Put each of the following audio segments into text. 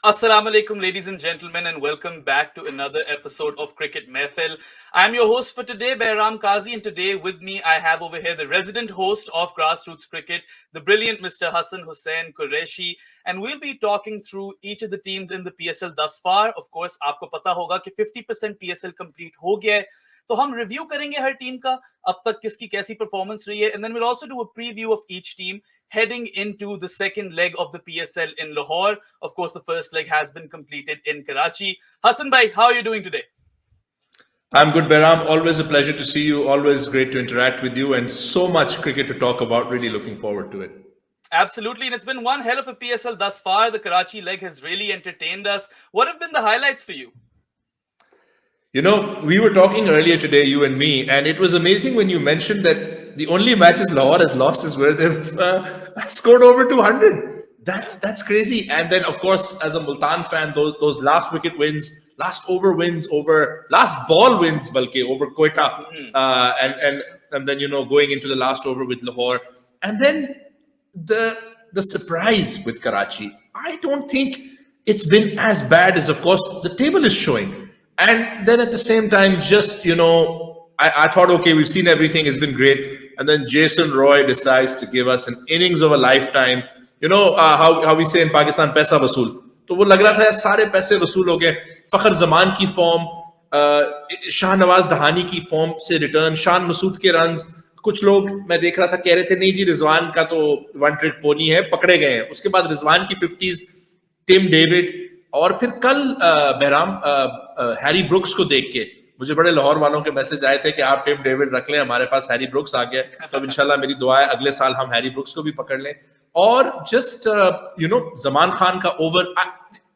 Assalamu alaikum, ladies and gentlemen, and welcome back to another episode of Cricket Mehfil. I'm your host for today, Behram Kazi, and today with me I have over here the resident host of Grassroots Cricket, the brilliant Mr. Hassan Hussain Qureshi, and we'll be talking through each of the teams in the PSL thus far. Of course, आपको पता होगा कि 50% PSL complete हो गया है, तो हम review करेंगे हर टीम का अब तक किसकी कैसी परफॉर्मेंस रही है, and then we'll also do a preview of each team heading into the second leg of the PSL in Lahore. Of course, the first leg has been completed in Karachi. Hassan bhai, how are you doing today? I'm good, Behram. Always a pleasure to see you. Always great to interact with you, and so much cricket to talk about. Really looking forward to it. Absolutely, and it's been one hell of a PSL thus far. The Karachi leg has really entertained us. What have been the highlights for you? You know, we were talking earlier today, you and me, and it was amazing when you mentioned that the only matches Lahore has lost is where they've scored over 200. That's crazy. And then, of course, as a Multan fan, those last wicket wins, last over wins, over last ball wins, balki over Kuwaita, and then going into the last over with Lahore, and then the surprise with Karachi. I don't think it's been as bad as, of course, the table is showing. And then at the same time, just, I thought, okay, we've seen everything. It's been great. And then Jason Roy decides to give us an innings of a lifetime. How we say in Pakistan, paisa vasool. तो वो लग रहा था यार सारे पैसे वसूल हो गए. फखर जमान की फॉर्म, शाहनवाज दहानी की फॉर्म से रिटर्न, शान मसूद के रन्स. कुछ लोग मैं देख रहा था कह रहे थे नहीं जी रिजवान का तो वन ट्रिक पोनी है, पकड़े गए हैं. उसके बाद रिजवान की 50s, टिम डेविड, और फिर कल बहराम हैरी ब्रुक्स को देख के मुझे बड़े लाहौर वालों के मैसेज आए थे कि आप टिम डेविड रख लें, हमारे पास हैरी ब्रुक्स आ गया. तो अब इंशाल्लाह मेरी दुआ है अगले साल हम हैरी ब्रुक्स को भी पकड़ लें. और जस्ट जमान खान का over,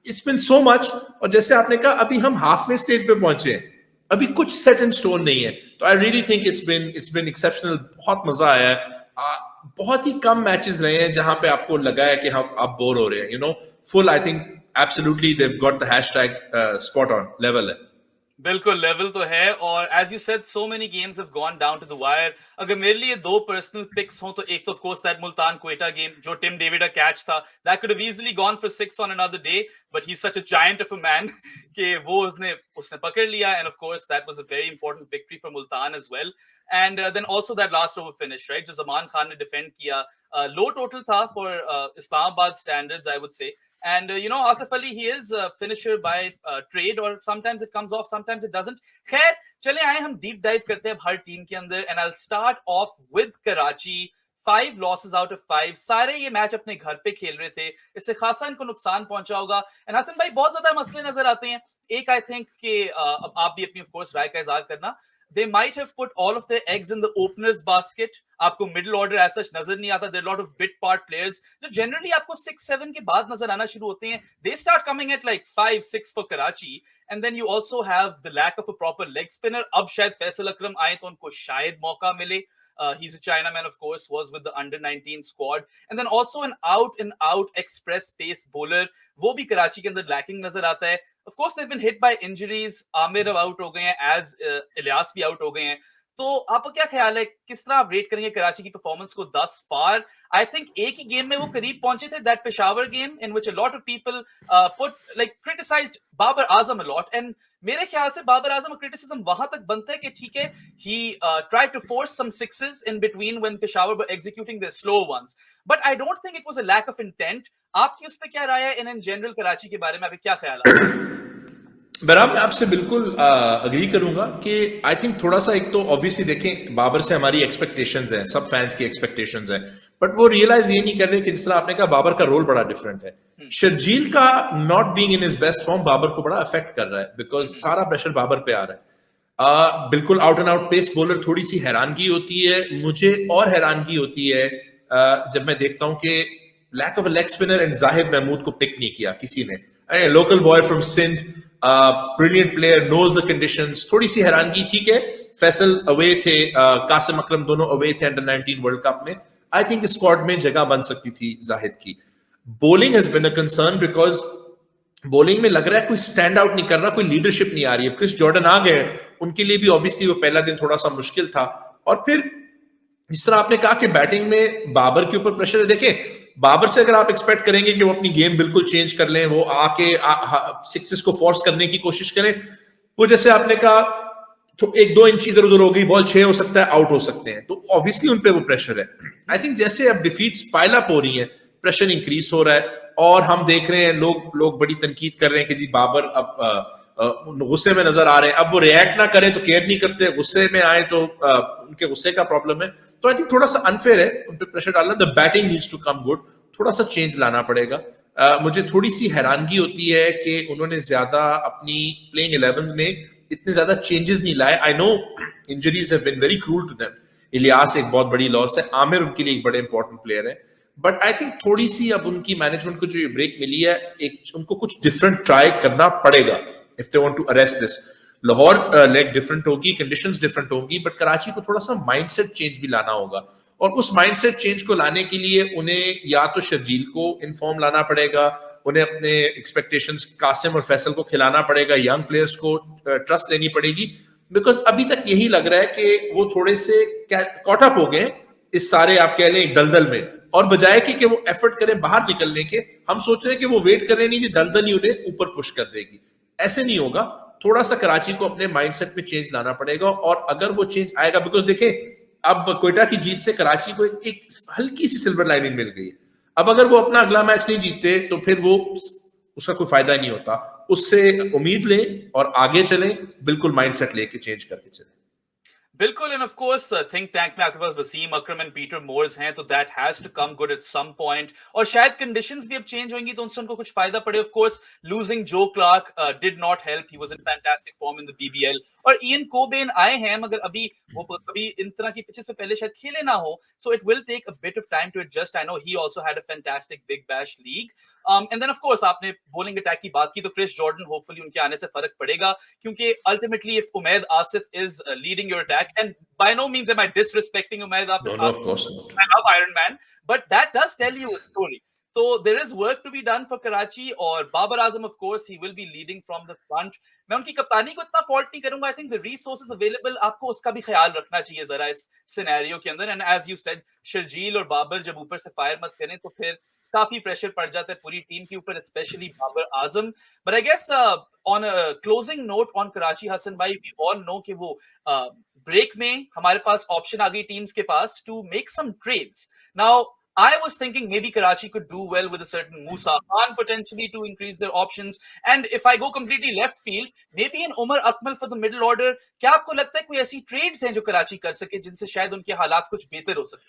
it's been so much. और जैसे आपने कहा अभी हम हाफवे स्टेज पे पहुंचे हैं, अभी कुछ सेट इन स्टोन नहीं है. तो I really think it's been exceptional. बहुत मजा आया है. बहुत ही कम मैचेस रहे हैं जहां पे आपको लगा है कि हम आप बोर हो रहे हैं. Full I think absolutely they've got the hashtag spot on level है. बिल्कुल लेवल तो है. और as you said so many games have gone down to the wire. अगर मेरे लिए दो पर्सनल पिक्स हो तो एक तो of course that Multan Quetta game जो टिम डेविड का कैच था, that could have easily gone for 6 on another day, but he is such a giant of a man कि वो उसने पकड़ लिया. And of course that was a very important victory for Multan as well. And then also that last over finish right जो जमान खान ने defend किया. Low total था for Islamabad standards I would say. And Asif Ali, he is a finisher by trade, or sometimes it comes off, sometimes it doesn't. खैर चले आए हम deep dive करते हैं हर टीम के अंदर. And I'll start off with Karachi. 5 losses out of 5. सारे ये मैच अपने घर पे खेल रहे थे, इससे खासा इनको नुकसान पहुंचा होगा. एंड हसन भाई बहुत ज्यादा मसले नजर आते हैं. एक आई थिंक कि आप भी अपनी ऑफ कोर्स राय का इजहार करना. They might have put all of their eggs in the openers basket. आपको middle order as such नजर नहीं आता. There are a lot of bit part players जो generally आपको 6-7 के बाद नजर आना शुरू होते हैं. They start coming at like 5-6 for Karachi, and then you also have the lack of a proper leg spinner. अब शायद फैसल अकरम आए तो उनको शायद मौका मिले. He's a Chinaman, of course, was with the under-19 squad. And then also an out-and-out express pace bowler. वो भी कराची के अंदर lacking नजर आता है. Of course, they've been hit by injuries. Aamir अब out हो गए हैं, as इलियास भी out हो गए हैं. तो आपका क्या ख्याल है, किस तरह आप रेट करेंगे कराची की परफॉर्मेंस को thus far? I think एक ही गेम में वो करीब पहुंचे थे, that Peshawar game in which a lot of people criticized Babar Azam a lot. And मेरे ख्याल से बाबर आजम का क्रिटिसिज्म वहां तक बनता है कि ठीक है, he tried to force some sixes in between when Peshawar were executing their slow ones, but I don't think it was a lack of intent. आपकी उस पे क्या राय है इन जनरल कराची के बारे में, आपके क्या ख्याल है? बराबर मैं आपसे बिल्कुल अग्री करूंगा कि आई थिंक थोड़ा सा, एक तो ऑब्वियसली देखें बाबर से हमारी एक्सपेक्टेशंस हैं, सब फैंस की एक्सपेक्टेशंस हैं, बट वो रियलाइज ये नहीं कर रहे कि जिस तरह आपने कहा बाबर का रोल बड़ा डिफरेंट है. शर्जील का not being in his best form Babar को बड़ा अफेक्ट कर रहा है, बिकॉज सारा प्रेशर बाबर पे आ रहा है. बिल्कुल out and out pace bowler. थोड़ी सी हैरानगी होती है मुझे, और हैरानगी होती है जब मैं देखता हूं कि lack of a leg spinner and Zahid Mahmood को पिक नहीं किया किसी ने. Local boy from Sindh, brilliant player, knows the conditions. थोड़ी सी हैरानगी. ठीक है, फैसल अवे थे, कासिम अकरम दोनों अवे थे अंडर 19 वर्ल्ड कप में. आई थिंक स्क्वाड में जगह बन सकती थी जाहिद की. Bowling has been a concern because bowling में लग रहा है कोई स्टैंड आउट नहीं कर रहा, कोई लीडरशिप नहीं आ रही है. क्रिस जॉर्डन आ गए, उनके लिए भी ऑब्वियसली वो पहला दिन थोड़ा सा मुश्किल था. और फिर जिस तरह आपने कहा कि बैटिंग में बाबर के ऊपर प्रेशर है, देखें बाबर से अगर आप एक्सपेक्ट करेंगे कि वो अपनी गेम बिल्कुल चेंज कर लें, वो आके सिक्सेस को फोर्स करने की कोशिश करें, वो जैसे आपने कहा तो 1-2 इंच इधर उधर हो गई बॉल, 6 हो सकता है, आउट हो सकते हैं, तो ऑब्वियसली उन पे वो प्रेशर है। आई थिंक जैसे अब डिफीट्स पाइल अप हो रही है, प्रेशर इंक्रीज हो रहा है, और हम देख रहे हैं लोग बड़ी तनकीद कर रहे हैं कि जी बाबर अब गुस्से में नजर आ रहे हैं, अब वो रिएक्ट ना करें तो केयर नहीं करते, गुस्से में आए तो उनके गुस्से का प्रॉब्लम है। तो आई थिंक थोड़ा सा अनफेयर है उन पे प्रेशर डालना। The batting needs to come good, थोड़ा सा चेंज लाना पड़ेगा। मुझे थोड़ी सी हैरानगी होती है कि उन्होंने ज्यादा अपनी प्लेइंग 11 में इतने ज्यादा चेंजेस नहीं लाए। I know injuries have been very cruel to them, Ilyas एक बहुत बड़ी लॉस है, आमिर उनके लिए एक बड़े इंपॉर्टेंट प्लेयर है, बट आई थिंक थोड़ी सी अब उनकी मैनेजमेंट को जो ये ब्रेक मिली है, एक उनको कुछ डिफरेंट ट्राई करना पड़ेगा if they want to arrest this. Lahore leg different होगी, कंडीशंस डिफरेंट होंगी, बट कराची को थोड़ा सा माइंडसेट चेंज भी लाना होगा, और उस माइंडसेट चेंज को लाने के लिए उन्हें या तो शर्जील को इन्फॉर्म लाना पड़ेगा, उन्हें अपने एक्सपेक्टेशंस कासिम और फैसल को खिलाना पड़ेगा, यंग प्लेयर्स को ट्रस्ट लेनी पड़ेगी, बिकॉज अभी तक यही लग रहा है कि वो थोड़े से कॉट अप हो गए इस सारे आप कह लें एक दलदल में, और बजाय कि वो एफर्ट करें बाहर निकलने के, हम सोच रहे हैं कि वो वेट कर रहे नहीं जी दलदल ही उन्हें ऊपर पुश कर देगी। ऐसे नहीं होगा, थोड़ा सा कराची को अपने माइंडसेट में चेंज लाना पड़ेगा, और अगर वो चेंज आएगा, बिकॉज देखें अब क्वेटा की जीत से कराची को एक हल्की सी सिल्वर लाइनिंग मिल गई है। अब अगर वो अपना अगला मैच नहीं जीतते तो फिर वो उसका कोई फायदा नहीं होता। उससे उम्मीद लें और आगे चलें, बिल्कुल माइंडसेट लेके चेंज करके चलें। बिल्कुल, and of course think tank में आपके पास Wasim Akram and Peter Moores हैं, तो that has to come good at some point, और शायद कंडीशंस भी अब चेंज होंगी तो उनसे उनको कुछ फायदा पड़े। Of course losing Joe Clarke did not help, he was in fantastic form in the BBL, और इयन कोबेन आए हैं मगर अभी वो कभी इन तरह की पिचेस पे पहले शायद खेले ना हो, so it will take a bit of time to adjust. I know he also had a fantastic Big Bash League, and then of course आपने बॉलिंग अटैक की बात की, तो क्रिस जॉर्डन होपफुली उनके आने से फर्क पड़ेगा, क्योंकि ultimately if Umaid Asif is leading your attack, and by no means am I disrespecting Umayyad Hafiz. No, of course not. I love Iron Man, but that does tell you a story. So there is work to be done for Karachi, और Babar Azam of course he will be leading from the front. मैं उनकी कप्तानी को इतना fault नहीं करूंगा। I think the resources available आपको उसका भी ख्याल रखना चाहिए जरा इस सिनेरियो के अंदर, and as you said Sharjeel और बाबर जब ऊपर से फायर मत करें तो फिर काफी प्रेशर पड़ जाता है पूरी टीम के ऊपर, especially Babar Azam. But I guess on a closing note on Karachi, Hasan भाई, वी ऑल नो कि वो ब्रेक में हमारे पास ऑप्शन आ गई टीम्स के पास to make some trades. Now I was thinking maybe Karachi could do well with a certain Musa Khan potentially to increase their options. And if I go completely left field, maybe an Umar Akmal for the middle order. क्या आपको लगता है कोई ऐसी trades हैं जो कराची कर सके जिनसे शायद उनके हालात कुछ बेहतर हो सके?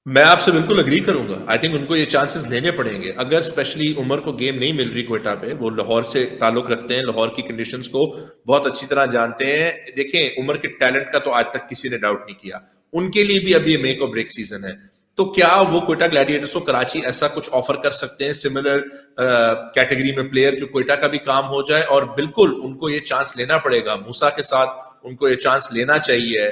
मैं आपसे बिल्कुल अग्री करूंगा। आई थिंक उनको ये चांसेस लेने पड़ेंगे, अगर स्पेशली उमर को गेम नहीं मिल रही क्वेटा पे, वो लाहौर से ताल्लुक रखते हैं, लाहौर की कंडीशंस को बहुत अच्छी तरह जानते हैं। देखें उमर के टैलेंट का तो आज तक किसी ने डाउट नहीं किया, उनके लिए भी अभी ये मेक और ब्रेक सीजन है। तो क्या वो क्वेटा ग्लैडिएटर्स को कराची ऐसा कुछ ऑफर कर सकते हैं, सिमिलर कैटेगरी में प्लेयर जो क्वेटा का भी काम हो जाए? और बिल्कुल उनको ये चांस लेना पड़ेगा, मूसा के साथ उनको ये चांस लेना चाहिए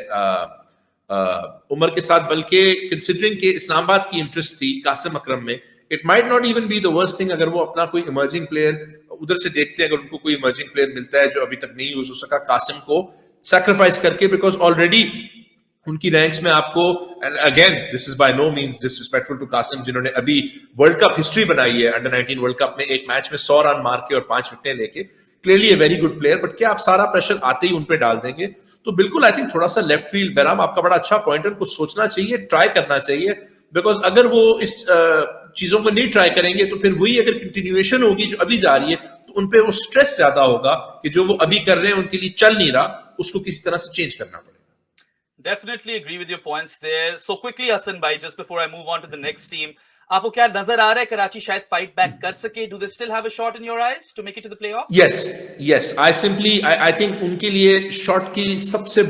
उमर के साथ, बल्कि कंसिडरिंग के इस्लामाबाद की इंटरेस्ट थी कासिम अकरम में, it might not even be the worst thing अगर वो अपना कोई इमर्जिंग प्लेयर उधर से देखते हैं, अगर उनको कोई इमर्जिंग प्लेयर मिलता है जो अभी तक नहीं यूज हो सका कासिम को सैक्रिफाइस करके, बिकॉज ऑलरेडी उनकी रैंक्स में आपको, again this is by no means disrespectful to Qasim, जिन्होंने अभी वर्ल्ड कप हिस्ट्री बनाई है अंडर 19 वर्ल्ड कप में, एक मैच में 100 रन मार के और 5 विकेटें लेके, clearly a very good player, but क्या आप सारा प्रेशर आते ही उन पे डाल देंगे? तो बिल्कुल आई थिंक थोड़ा सा लेफ्ट फील्ड, बैराम आपका बड़ा अच्छा पॉइंट है, उनको सोचना चाहिए, ट्राई करना चाहिए, बिकॉज अगर वो इस चीजों को नहीं ट्राई करेंगे तो फिर वही अगर कंटिन्यूएशन होगी जो अभी जा रही है, तो उनपे वो स्ट्रेस ज्यादा होगा कि जो वो अभी कर रहे हैं उनके लिए चल नहीं रहा, उसको किसी तरह से चेंज करना पड़ेगा। Definitely agree with your points there. So quickly, Hassan bhai, just before I move on to the next team, आपको क्या नजर आ रहा है कराची शायद फाइट बैक कर सके? Do they still have a shot in your eyes to make it to the playoffs? Yes. I think उनके लिए शॉट की सबसे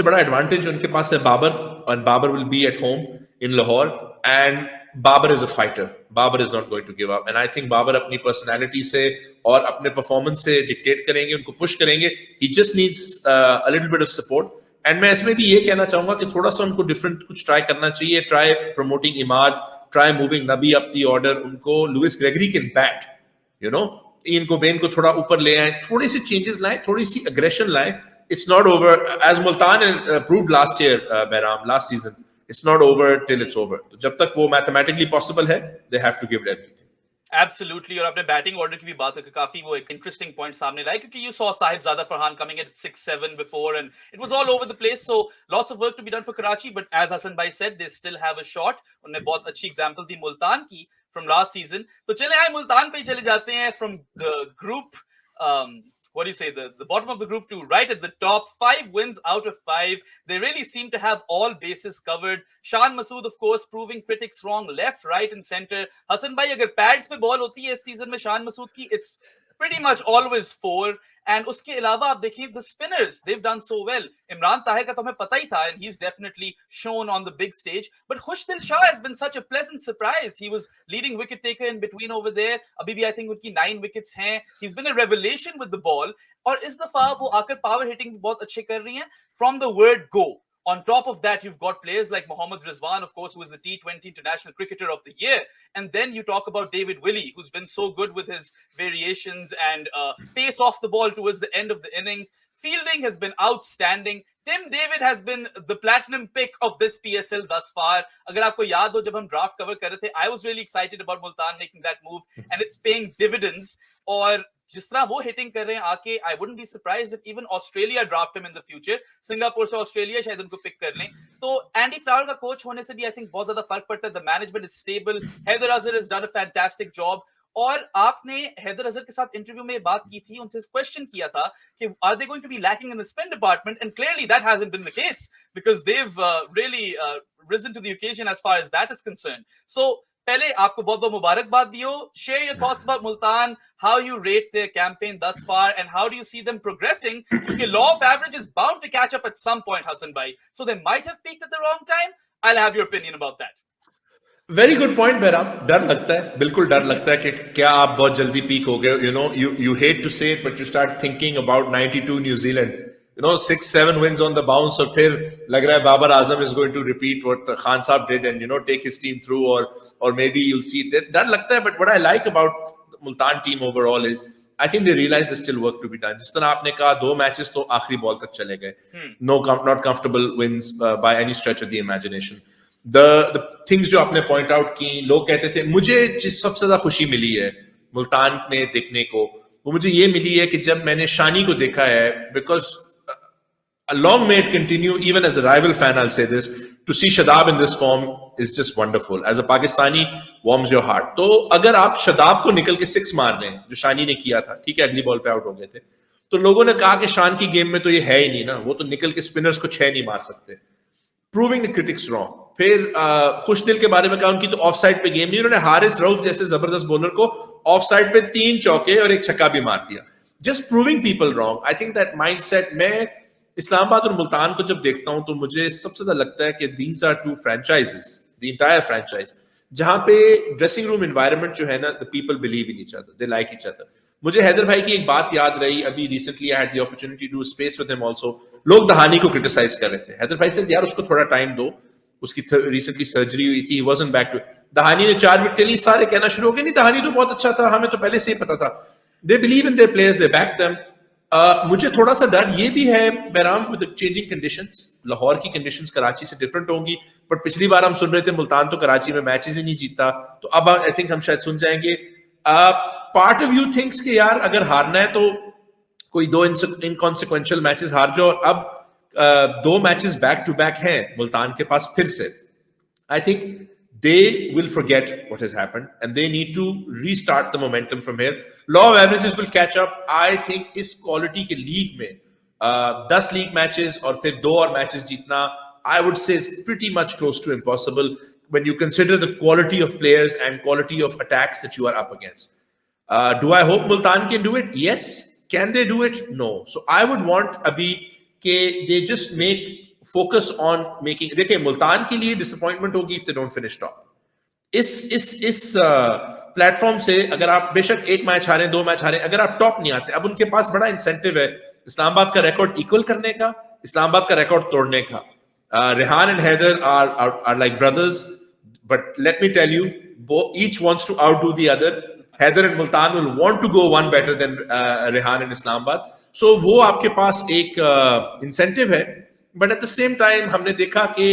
बड़ा एडवांटेज उनके पास है बाबर, और Babar will be at home in Lahore, and Babar is a fighter. Babar is not going to give up, and I think Babar अपनी personality से और अपने परफॉर्मेंस से डिक्टेट करेंगे, उनको पुश करेंगे. He just needs a little bit of support. And मैं इसमें भी ये कहना चाहूंगा कि थोड़ा सा उनको डिफरेंट कुछ ट्राई करना चाहिए, try promoting Imad, try moving Nabi up the order, उनको Lewis Gregory can bat, you know, Ian Cockbain को थोड़ा ऊपर ले आए, थोड़ी सी चेंजेस लाएं, थोड़ी सी अग्रेशन लाएं. It's not over, as Multan proved last year, बैराम last season, It's not over till it's over. तो जब तक वो mathematically possible है, they have to give it everything. Absolutely, और आपने बैटिंग ऑर्डर की भी बात करके काफी वो एक इंटरेस्टिंग पॉइंट सामने लाया क्योंकि you saw Sahibzada Farhan coming at 6-7 before and it was all over the place, so lots of work to be done for Karachi, but as Hassan bhai said, they still have a shot. उन्होंने बहुत अच्छी example दी मुल्तान की from last season. तो चले आए मुल्तान पे ही चले जाते हैं from the group what do you say, the bottom of the group to right at the top. 5 wins out of 5. They really seem to have all bases covered. Shan Masood, of course, proving critics wrong left, right and center. Hassan bhai, agar pads pe ball hoti hai is season mein Shan Masood ki, it's pretty much always 4. And uske अलावा आप देखिए the spinners, they've done so well. Imran Tahir का तो हमें पता ही था and he's definitely shown on the big stage. But Khushdil Shah has been such a pleasant surprise. He was leading wicket taker in between over there. अभी भी I think उनकी 9 wickets हैं. He's been a revelation with the ball. और इस दफा वो आकर power hitting बहुत अच्छे कर रही हैं from the word go. On top of that, you've got players like Mohammad Rizwan, of course, who is the T20 International Cricketer of the Year. And then you talk about David Willey, who's been so good with his variations and pace off the ball towards the end of the innings. Fielding has been outstanding. Tim David has been the platinum pick of this PSL thus far. Agar aapko yaad ho, jab hum draft cover kar rahe the, I was really excited about Multan making that move, and it's paying dividends. और जिस तरह वो hitting कर रहे हैं आके, I wouldn't be surprised if even Australia draft him in the future. Singapore से Australia शायद उनको पिक कर लें. तो एंडी फ्लावर का कोच होने से भी I think बहुत ज्यादा फर्क पड़ता है. The management is stable. Haider Azhar has done a fantastic job. और आपने हैदर अजहर के साथ इंटरव्यू में बात की थी, उनसे क्वेश्चन किया था कि are they going to be lacking in the spin department, and clearly that hasn't been the case because they've really risen to the occasion as far as that is concerned. So पहले आपको बहुत बहुत मुबारकबाद दियो. Share your thoughts about Multan, how you rate their campaign thus far, and how do you see them progressing? क्योंकि law of average is bound to catch up at some point, Hassan bhai. So they might have peaked at the wrong time. I'll have your opinion about that. Very good point Bairam. डर लगता है, बिल्कुल डर लगता है कि क्या आप बहुत जल्दी पीक हो गए. You hate to say it, but you start thinking about 92 New Zealand. 6-7 wins on the bounce, और फिर लग रहा है Babar Azam is going to repeat what Khan Saab did and take his team through, or maybe you'll see it. डर लगता है, but what I like about the Multan team overall is I think they realize there's still work to be done. जिस तरह आपने कहा 2 matches तो आखिरी ball तक चले गए. Not comfortable wins by any stretch of the imagination. The things जो आपने पॉइंट आउट की, लोग कहते थे, मुझे जिस सबसे ज्यादा खुशी मिली है मुल्तान में देखने को, वो मुझे ये मिली है कि जब मैंने शानी को देखा है, because long may it continue, even as a rival fan I'll say this, to see Shadab in this form is just wonderful. As a Pakistani, warms your heart. तो अगर आप शदाब को निकल के 6 मार रहे हैं, जो शानी ने किया था, ठीक है अगली बॉल पे आउट हो गए थे, तो लोगों ने कहा कि शान की गेम में तो ये है ही नहीं ना, वो तो निकल के स्पिनर्स को 6 नहीं मार सकते. Proving the critics wrong. फिर खुशदिल के बारे में कहा उनकी तो ऑफ साइड पे गेम नहीं, उन्होंने हारिस रऊफ जैसे जबरदस्त बॉलर को ऑफ साइड पे 3 चौके और 1 छक्का भी मार दिया. Just proving people wrong. I think that mindset, मैं इस्लामाबाद और मुल्तान को जब देखता हूं तो मुझे सबसे ज्यादा लगता है कि these are 2 franchises, the entire franchise, जहां पे ड्रेसिंग रूम एनवायरनमेंट जो है ना, the people believe in each other, they like each other. मुझे हैदर भाई की एक बात याद रही, अभी recently I had the opportunity to space with him also. लोग दहानी को क्रिटिसाइज कर रहे थे. हैदर भाई से यार उसको थोड़ा टाइम दो, उसकी रिसेंटली सर्जरी हुई थी, ही वाज़न्ट बैक टू. दहानी ने 4 विकेट ली, सारे कहना शुरू हो गए नहीं दहानी तो बहुत अच्छा था, हमें तो पहले से ही पता था. They believe in their players, they back them. मुझे थोड़ा सा डर ये भी है Bairam, with changing conditions. Lahore की कंडीशंस कराची से डिफरेंट होंगी, बट पिछली बार हम सुन रहे थे मुल्तान तो कराची में मैचेस ही नहीं जीता, तो अब आई थिंक हम शायद सुन जाएंगे. पार्ट ऑफ यू थिंक्स कि यार अगर हारना है तो कोई 2 इनकॉन्सिक्वेंशियल मैचेस हार जाओ, और अब 2 मैचेस बैक टू बैक हैं मुल्तान के पास फिर से. I think they will forget what has happened and they need to restart the momentum from here. Law of averages will catch up. I think इस quality के लीग में 10 league matches और फिर 2 और मैचेस जीतना, I would say is pretty much close to impossible when you consider the quality of players and quality of attacks that you are up against. Do I hope Multan can do it? Yes. Can they do it? No. So I would want Abhi ke they just make focus on making. देखिए मुल्तान के लिए disappointment होगी if they don't finish top. इस platform से अगर आप बेशक 1 match हारे, 2 मैच हारे, अगर आप टॉप नहीं आते, अब उनके पास बड़ा इंसेंटिव है इस्लामाबाद का रिकॉर्ड इक्वल करने का, इस्लामाबाद का रिकॉर्ड तोड़ने का. Rehan and Haider are like brothers, but let me tell you, each wants to outdo the other. Haider and Multan will want to go one better than Rehan and Islamabad. So वो आपके पास एक incentive है. But at the same time हमने देखा कि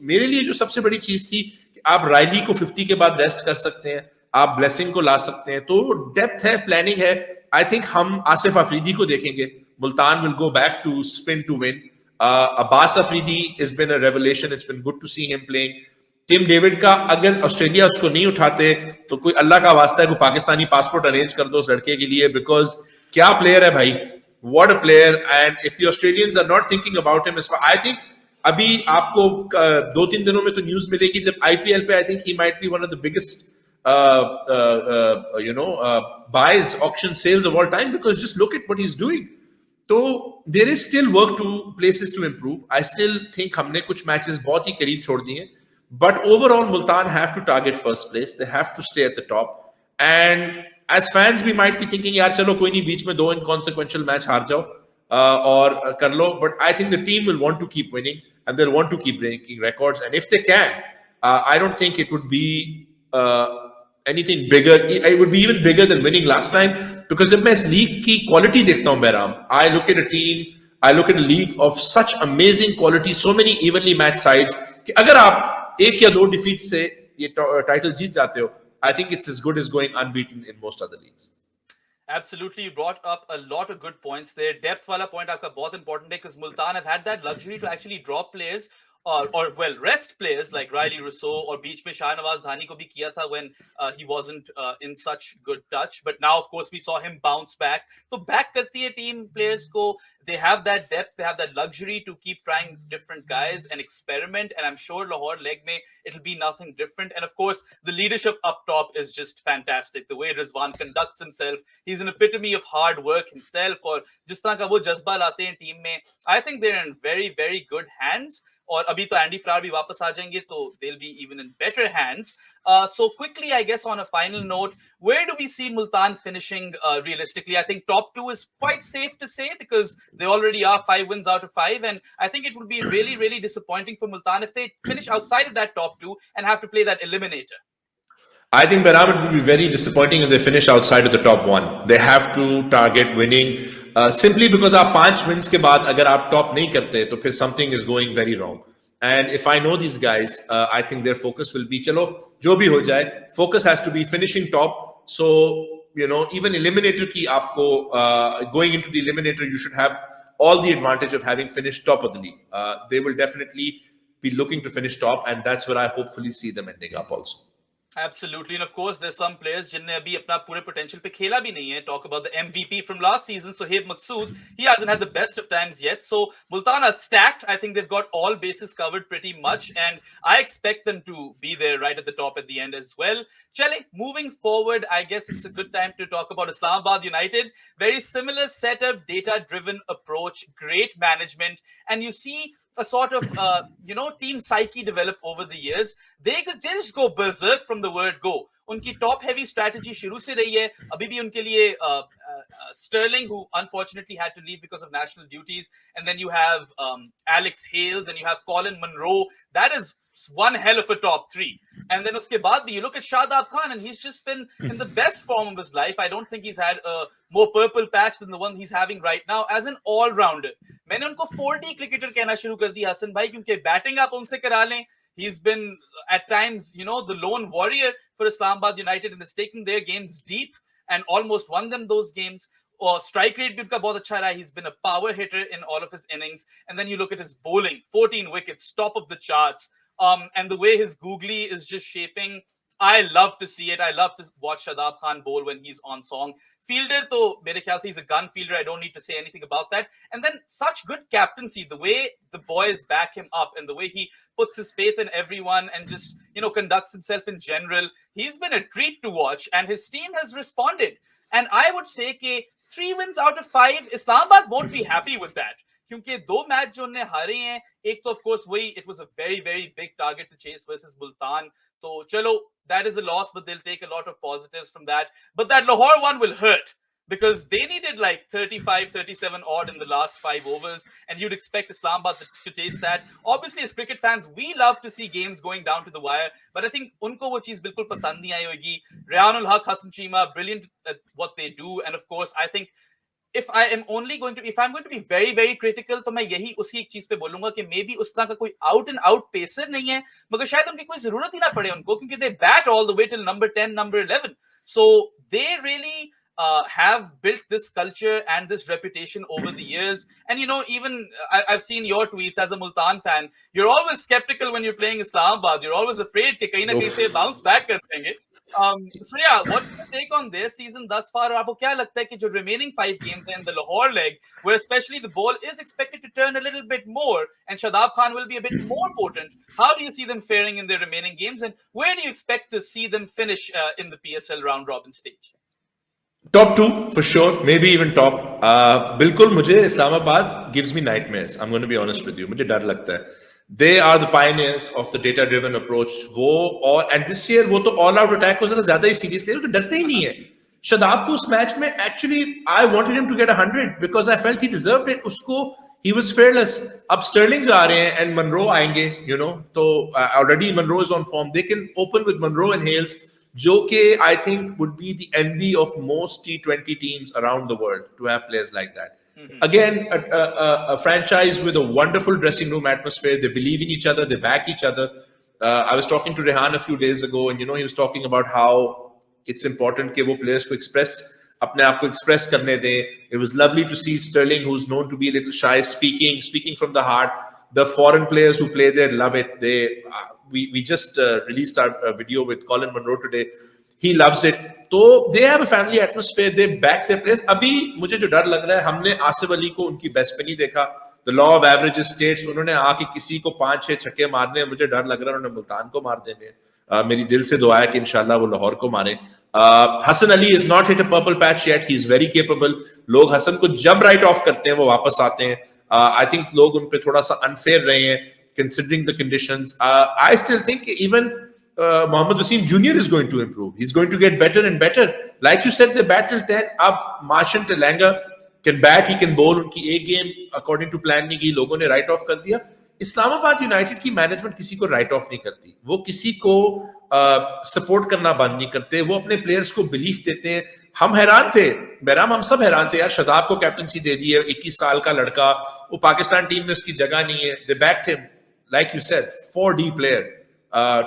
मेरे लिए जो सबसे बड़ी चीज थी कि आप रायली को 50 के बाद रेस्ट कर सकते हैं, आप ब्लेसिंग को ला सकते हैं, तो डेप्थ है, प्लानिंग है. आई थिंक हम आसिफ अफरीदी को देखेंगे. Multan will go back to spin to win. Abbas Afridi is been a revelation. It's been good to see him playing. Tim David का अगर ऑस्ट्रेलिया उसको नहीं उठाते तो कोई अल्लाह का वास्ता है, कोई पाकिस्तानी पासपोर्ट अरेंज कर दो उस लड़के के लिए, बिकॉज क्या प्लेयर है भाई. What a player. And if the Australians are not thinking about him, I think अभी आपको 2-3 दिनों में तो न्यूज मिलेगी जब आईपीएल पे. I think he might be one of the biggest buys, auction sales of all time, because just look at what he's doing. तो there is still work to places to improve. I still think हमने कुछ matches बहुत ही करीब छोड़ दिए, but overall Multan have to target first place. They have to stay at the top. And as fans we might be thinking यार चलो कोई नहीं, बीच में 2 inconsequential मैच हार जाओ और कर लो, but I think the team will want to keep winning and they'll want to keep breaking records, and if they can, I don't think it would be anything bigger. It would be even bigger than winning last time, because जब मैं इस league की quality देखता हूं Bairam, I look at a team, I look at a league of such amazing quality, so many evenly matched sides, कि अगर आप 1 या 2 डिफीट से ये टाइटल जीत जाते हो, I think it's as good as going unbeaten in most other leagues. Absolutely, you brought up a lot of good points there. Depth wala point आपका बहुत important है, because Multan have had that luxury to actually drop players or well rest players like Riley Rousseau, और बीच में शाहनवाज धानी को भी किया था when he wasn't in such good touch. But now of course we saw him bounce back. तो back करती है team players को. They have that depth, they have that luxury to keep trying different guys and experiment. And I'm sure Lahore leg mein it'll be nothing different. And of course the leadership up top is just fantastic. The way Rizwan conducts himself, he's an epitome of hard work himself. और जिस तरह का वो जज्बा लाते हैं team में, I think they're in very very good hands. और अभी तो एंडी फ्लावर भी वापस आ जाएंगे, तो they'll be even in better hands. So quickly, I guess on a final note, where do we see Multan finishing realistically? I think top 2 is quite safe to say, because they already are 5 wins out of 5, and I think it would be really really disappointing for Multan if they finish outside of that top 2 and have to play that eliminator. I think Bahram, it would be very disappointing if they finish outside of the top 1. They have to target winning, simply because आप 5 wins के बाद अगर आप top नहीं करते तो फिर something is going very wrong. And if I know these guys, I think their focus will be चलो जो भी हो जाए, focus has to be finishing top. So you know, even eliminator की आपको going into the eliminator, you should have all the advantage of having finished top of the league. They will definitely be looking to finish top, and that's where I hopefully see them ending up also. Absolutely, and of course there's some players जिनने अभी अपना पूरे potential पे खेला भी नहीं है. Talk about the MVP from last season, Sohaib Maqsood. He hasn't had the best of times yet. So Multan are stacked. I think they've got all bases covered pretty much, and I expect them to be there right at the top at the end as well. Chale, moving forward, I guess it's a good time to talk about Islamabad United. Very similar setup, data-driven approach, great management, and you see a sort of team psyche develop over the years. They just go berserk from the word go. उनकी top heavy strategy शुरू से रही है. अभी भी उनके लिए Sterling, who unfortunately had to leave because of national duties, and then you have Alex Hales, and you have Colin Munro. That is one hell of a top 3. And then uske baad bhi, you look at Shadab Khan, and he's just been in the best form of his life. I don't think he's had a more purple patch than the one he's having right now as an all-rounder. मैंने उनको 4D cricketer कहना शुरू कर दिया हसन भाई, क्योंकि batting आप उनसे करा लें. He's been at times, the lone warrior for Islamabad United, and has taken their games deep and almost won them those games. Or strike rate bhi unka bahut acha raha. He's been a power hitter in all of his innings. And then you look at his bowling, 14 wickets, top of the charts. And the way his googly is just shaping, I love to see it. I love to watch Shadab Khan bowl when he's on song. Fielder, to mere khayal se he's a gun fielder. I don't need to say anything about that. And then such good captaincy, the way the boys back him up, and the way he puts his faith in everyone, and just conducts himself in general. He's been a treat to watch, and his team has responded. And I would say that 3 wins out of 5, Islamabad won't be happy with that. क्योंकि 2 match जो उन्हें हारे हैं, एक तो of course वही, it was a very very big target to chase versus Multan. तो चलो, that is a loss, but they'll take a lot of positives from that. But that Lahore one will hurt, because they needed like 35, 37 odd in the last 5 overs, and you'd expect Islamabad to taste that. Obviously, as cricket fans, we love to see games going down to the wire, but I think unko wo cheez bilkul pasand nahi aayi hogi. Rayanul Haq, Hassan Chima, brilliant at what they do, and of course, I think if I'm going to be very very critical, तो मैं यही उसी एक चीज पे बोलूंगा कि may be उस तरह का कोई आउट एंड आउट पेसर नहीं है, मगर शायद उनकी कोई जरूरत ही ना पड़े उनको, क्योंकि they bat all the way till number 10, number 11. So they really have built this culture and this reputation over the years. And you know, even I've seen your tweets as a Multan fan. You're always skeptical when you're playing Islamabad. You're always afraid कि कहीं ना कहीं से bounce back कर पाएंगे. So yeah, what's your take on their season thus far? और आपको क्या लगता है कि जो remaining 5 games in the Lahore leg, where especially the ball is expected to turn a little bit more, and Shadab Khan will be a bit more potent, how do you see them faring in their remaining games, and where do you expect to see them finish in the PSL round robin stage? Top 2 for sure, maybe even top. बिल्कुल मुझे Islamabad gives me nightmares. I'm going to be honest with you. मुझे डर लगता है. They are the pioneers of the data-driven approach. वो और and this year वो तो all-out attack को ज़्यादा ही serious ले, तो डरते ही नहीं है. शदाब को उस मैच में actually I wanted him to get 100 because I felt he deserved it. उसको he was fearless. अब Sterling आ रहे हैं and Monroe आएंगे, you know. तो already Monroe is on form. They can open with Monroe and Hales, जो कि I think would be the envy of most T20 teams around the world to have players like that. Again, a franchise with a wonderful dressing room atmosphere. They believe in each other. They back each other. I was talking to Rehan a few days ago, and you know, he was talking about how it's important कि वो players को अपने आप को express करने दें. It was lovely to see Sterling, who's known to be a little shy, speaking from the heart. The foreign players who play there love it. We just released our video with Colin Monroe today. He loves it. तो they have a family atmosphere. They back their players. अभी मुझे जो डर लग रहा है, हमने आसिफ अली को उनकी बेस्ट पे नहीं देखा. The law of averages states उन्होंने आके किसी को 5-6 छक्के मारने हैं. मुझे डर लग रहा है उन्होंने मुल्तान को मार देने. मेरी दिल से दुआ है कि इंशाल्लाह वो लाहौर को मारे. Hasan Ali is not hit a purple patch yet. He's very capable. लोग हसन को जब राइट ऑफ करते हैं वो वापस आते हैं. I think लोग उन पे थोड़ा सा unfair रहे हैं considering the conditions. I still think even Mohammad Wasim Jr. is going to improve. He's going to get better and better. Like you said, they battle 10. अब Martian Telanga can bat, he can bowl. उनकी एक game according to plan नहीं की, लोगों ने right of कर दिया. Islamabad United की मैनेजमेंट किसी को राइट ऑफ नहीं करती. वो किसी को सपोर्ट करना बंद नहीं करते. वो अपने प्लेयर्स को बिलीफ देते हैं. हम हैरान थे बैराम, हम सब हैरान थे यार. शदाब को कैप्टनसी दे दी है, 21 साल का लड़का, वो पाकिस्तान टीम में उसकी जगह नहीं है. They backed him, like you said, 4D player.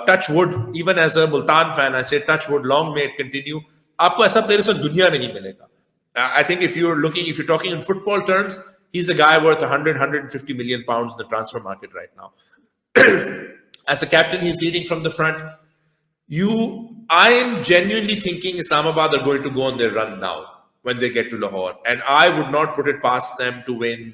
Touch wood, even as a Multan fan, I say touch wood, long may it continue. आपको ऐसा प्लेयर इस दुनिया में नहीं मिलेगा. I think if you're talking in football terms, he's a guy worth 150 million pounds in the transfer market right now. As a captain, he's leading from the front. I am genuinely thinking Islamabad are going to go on their run now when they get to Lahore, and I would not put it past them to win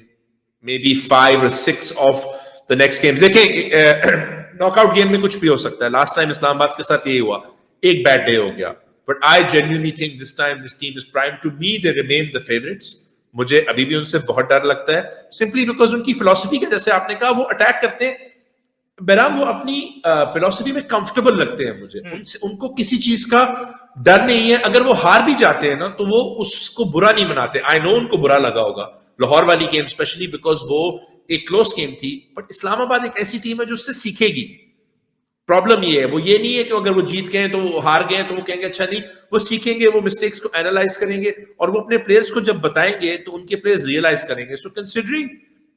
maybe 5 or 6 of the next games. देखिए knockout game में कुछ भी हो सकता है. Last time Islamabad के साथ यही हुआ, एक बैड डे हो गया. But I genuinely think this time this team is prime. To me they remain the favourites. मुझे अभी भी उनसे बहुत डर लगता है, सिंपली बिकॉज उनकी फिलॉसफी के, जैसे आपने कहा, वो अटैक करते हैं. बैराम वो अपनी फिलॉसफी में कंफर्टेबल लगते हैं मुझे. उनको किसी चीज का डर नहीं है. अगर वो हार भी जाते हैं ना, तो वो उसको बुरा नहीं मनाते. आई नो उनको बुरा लगा होगा लाहौर वाली गेम स्पेशली, बिकॉज वो एक क्लोज गेम थी. बट इस्लामाबाद एक ऐसी टीम है जो उससे सीखेगी. प्रॉब्लम ये है, वो ये नहीं है कि अगर वो जीत गए तो वो हार गए तो वो कहेंगे अच्छा नहीं. वो सीखेंगे, वो मिस्टेक्स को एनालाइज करेंगे, और वो अपने प्लेयर्स को जब बताएंगे तो उनके प्लेयर्स रियलाइज करेंगे. सो कंसिडरिंग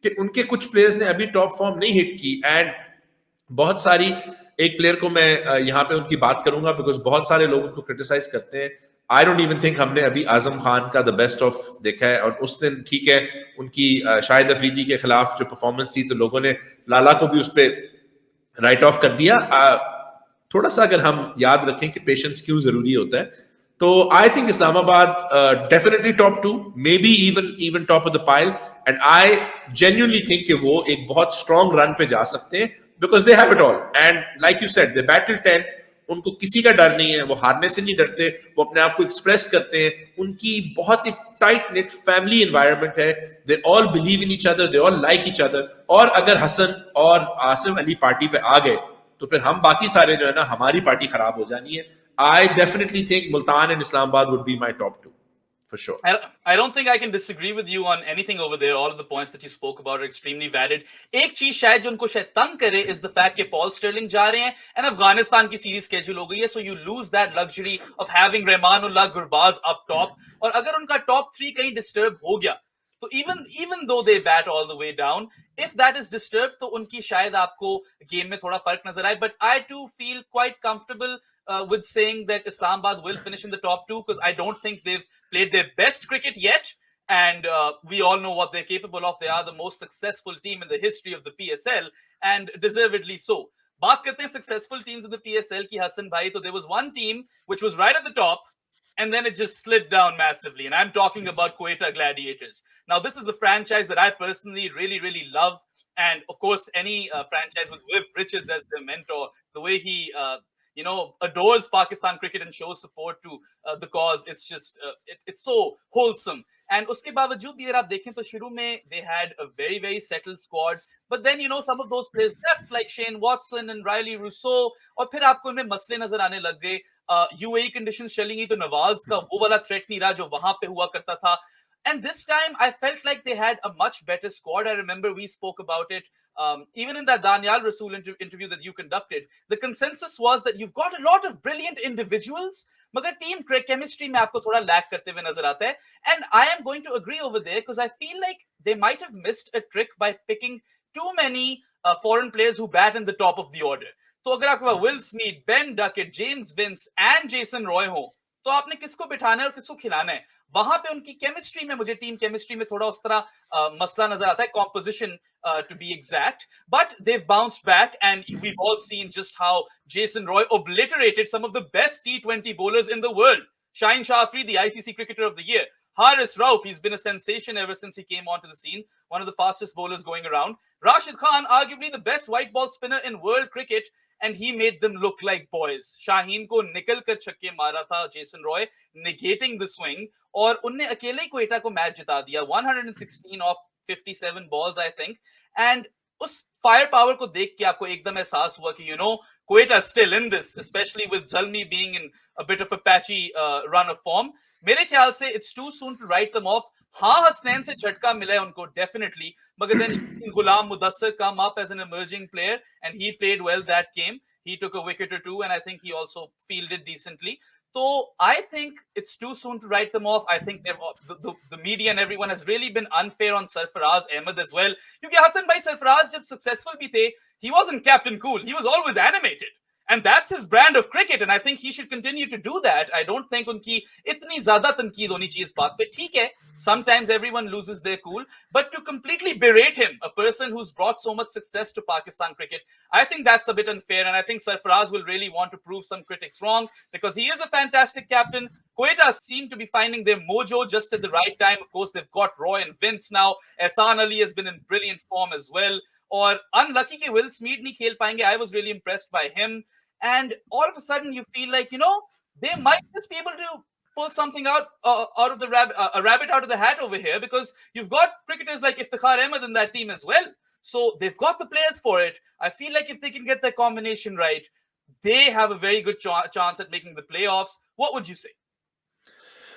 कि उनके कुछ प्लेयर्स ने अभी टॉप फॉर्म नहीं हिट की, एंड बहुत सारी, एक प्लेयर को मैं यहाँ पे उनकी बात करूंगा बिकॉज बहुत सारे लोग उनको क्रिटिसाइज करते हैं. आई डोंट इवन थिंक हमने अभी आजम खान का द बेस्ट ऑफ देखा है. और उस दिन ठीक है उनकी शाहिद अफरीदी के खिलाफ जो परफॉर्मेंस थी, तो लोगों ने लाला को भी उस पर राइट ऑफ कर दिया. थोड़ा सा अगर हम याद रखें कि पेशेंस क्यों जरूरी होता है, तो I think Islamabad definitely top 2, may be even top of the pile. And I genuinely think कि वो एक बहुत स्ट्रॉन्ग रन पे जा सकते हैं because they have it all. And like you said, they battle 10. उनको किसी का डर नहीं है, वो हारने से नहीं डरते, वो अपने आप को एक्सप्रेस करते हैं. उनकी बहुत ही टाइट नेट फैमिली एनवायरनमेंट है. They all believe in each other, they all like each other. और अगर हसन और आसिफ अली पार्टी पे आ गए तो फिर हम बाकी सारे जो है ना, हमारी पार्टी खराब हो जानी है. आई definitely think Multan and Islamabad would be my top 2. for sure. I don't think I can disagree with you on anything over there. All of the points that you spoke about are extremely valid. एक चीज शायद जो उनको शायद तंग करे is the fact कि Paul Sterling जा रहे हैं and अफगानिस्तान की सीरीज schedule हो गई है, so you lose that luxury of having Rahmanullah Gurbaz up top. और अगर उनका top 3 कहीं disturb हो गया, तो even though they bat all the way down, if that is disturbed, तो उनकी शायद आपको गेम में थोड़ा फर्क नजर आए. But I too feel quite comfortable with saying that Islamabad will finish in the top 2 because I don't think they've played their best cricket yet. And we all know what they're capable of. They are the most successful team in the history of the PSL, and deservedly so. बात करते हैं successful teams in the PSL की हसन भाई, तो there was one team which was right at the top, and then it just slid down massively. And I'm talking about Kuwaita Gladiators. Now, this is a franchise that I personally really, really love. And of course, any franchise with Viv Richards as their mentor, the way he, adores Pakistan cricket and shows support to the cause, it's just, it's so wholesome. And uske बावजूद भी अगर आप देखें तो शुरू में they had a very, very settled squad. But then, some of those players left, like Shane Watson and Riley Rousseau. और फिर आपको इनमें मसले नजर आने लग गए. UAE conditions चली गई तो नवाज का वो वाला threat नहीं रहा जो वहां पे हुआ करता था. And this time, I felt like they had a much better squad. I remember we spoke about it. Even in that Daniel Rasool interview that you conducted, the consensus was that you've got a lot of brilliant individuals, मगर team chemistry में आपको थोड़ा lack करते हुए नजर आता है. And I am going to agree over there because I feel like they might have missed a trick by picking too many foreign players who bat in the top of the order. तो अगर आपके पास Will Smith, Ben Duckett, James Vince and Jason Roy हो, तो आपने किसको बिठाना है और किसको खिलाना है? वहां पे उनकी केमिस्ट्री में, मुझे टीम केमिस्ट्री में थोड़ा उस तरह मसला नजर आता है, composition to be exact, but they've bounced back and we've all seen just how Jason Roy obliterated some of the best T20 bowlers in the world. Shaheen Shah Afridi, the ICC Cricketer of the Year. Haris Rauf, he's been a sensation ever since he came onto the scene, one of the fastest bowlers going around. Rashid Khan, arguably the best white ball spinner in world cricket, and he made them look like boys. Shaheen को निकल कर छक्के मारा था Jason Roy, negating the swing, और उनने अकेले ही क्वेटा को मैच जिता दिया, 116 of 57 balls, I think. And उस फायर पावर को देख के आपको एकदम एहसास हुआ कि Kuwaita still in this, especially with Zalmi being in a bit of a patchy run of form. मेरे ख्याल से it's too soon to write them off. हाँ, हसनैन से झटका मिला है उनको definitely, मगर then Ghulam Mudassir come up as an emerging player and he played well that game. He took a wicket or two and I think he also fielded decently. So I think it's too soon to write them off. I think the media and everyone has really been unfair on Sarfaraz Ahmed as well. Because Hassan Bhai Sarfaraz jab successful bhi the, he wasn't Captain Cool. He was always animated. And that's his brand of cricket. And I think he should continue to do that. I don't think unki itni zyada tanqeed honi chahiye is baat pe. Theek hai, sometimes everyone loses their cool. But to completely berate him, a person who's brought so much success to Pakistan cricket, I think that's a bit unfair. And I think Sarfaraz will really want to prove some critics wrong because he is a fantastic captain. Kuwaita seem to be finding their mojo just at the right time. Of course, they've got Roy and Vince now. Ehsan Ali has been in brilliant form as well. Or unlucky ke Will Smead nahi khel payenge. I was really impressed by him. And all of a sudden, you feel like, they might just be able to pull something out of the a rabbit out of the hat over here because you've got cricketers like Iftikhar Ahmed in that team as well. So they've got the players for it. I feel like if they can get their combination right, they have a very good chance at making the playoffs. What would you say?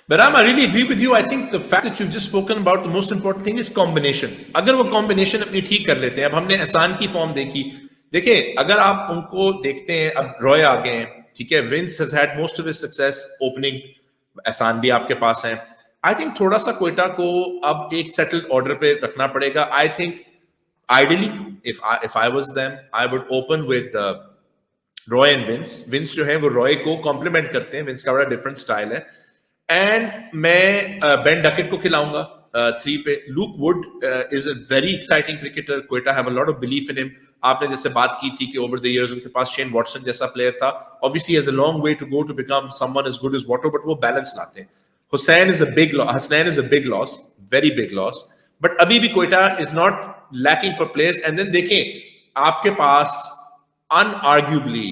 But I really agree with you. I think the fact that you've just spoken about, the most important thing is combination. अगर वो combination अपनी ठीक कर लेते हैं, अब हमने एहसान की फॉर्म देखी, देखिए अगर आप उनको देखते हैं, अब रॉय आ गए हैं, ठीक है, Vince has had most of his success opening, Ehsan भी आपके पास है. आई थिंक थोड़ा सा क्वेटा को अब एक सेटल्ड ऑर्डर पे रखना पड़ेगा. I think ideally if I was them I would open with Roy and Vince. Vince जो है वो रॉय को कॉम्प्लीमेंट करते हैं, विंस का बड़ा डिफरेंट स्टाइल है. एंड मैं बेन डकेट को खिलाऊंगा 3 पे. Look would is a very exciting cricketer. Quetta have a lot of belief in him. आपने जैसे बात की थी कि ओवर द इयर्स उनके पास शेन वॉटसन जैसा प्लेयर था. Obviously has a long way to go to become someone as good as वॉटर, बट वो बैलेंस लाते हैं. Hasnain is a big loss, very big loss, but अभी भी Quetta is not lacking for players. And then देखें आपके पास unarguably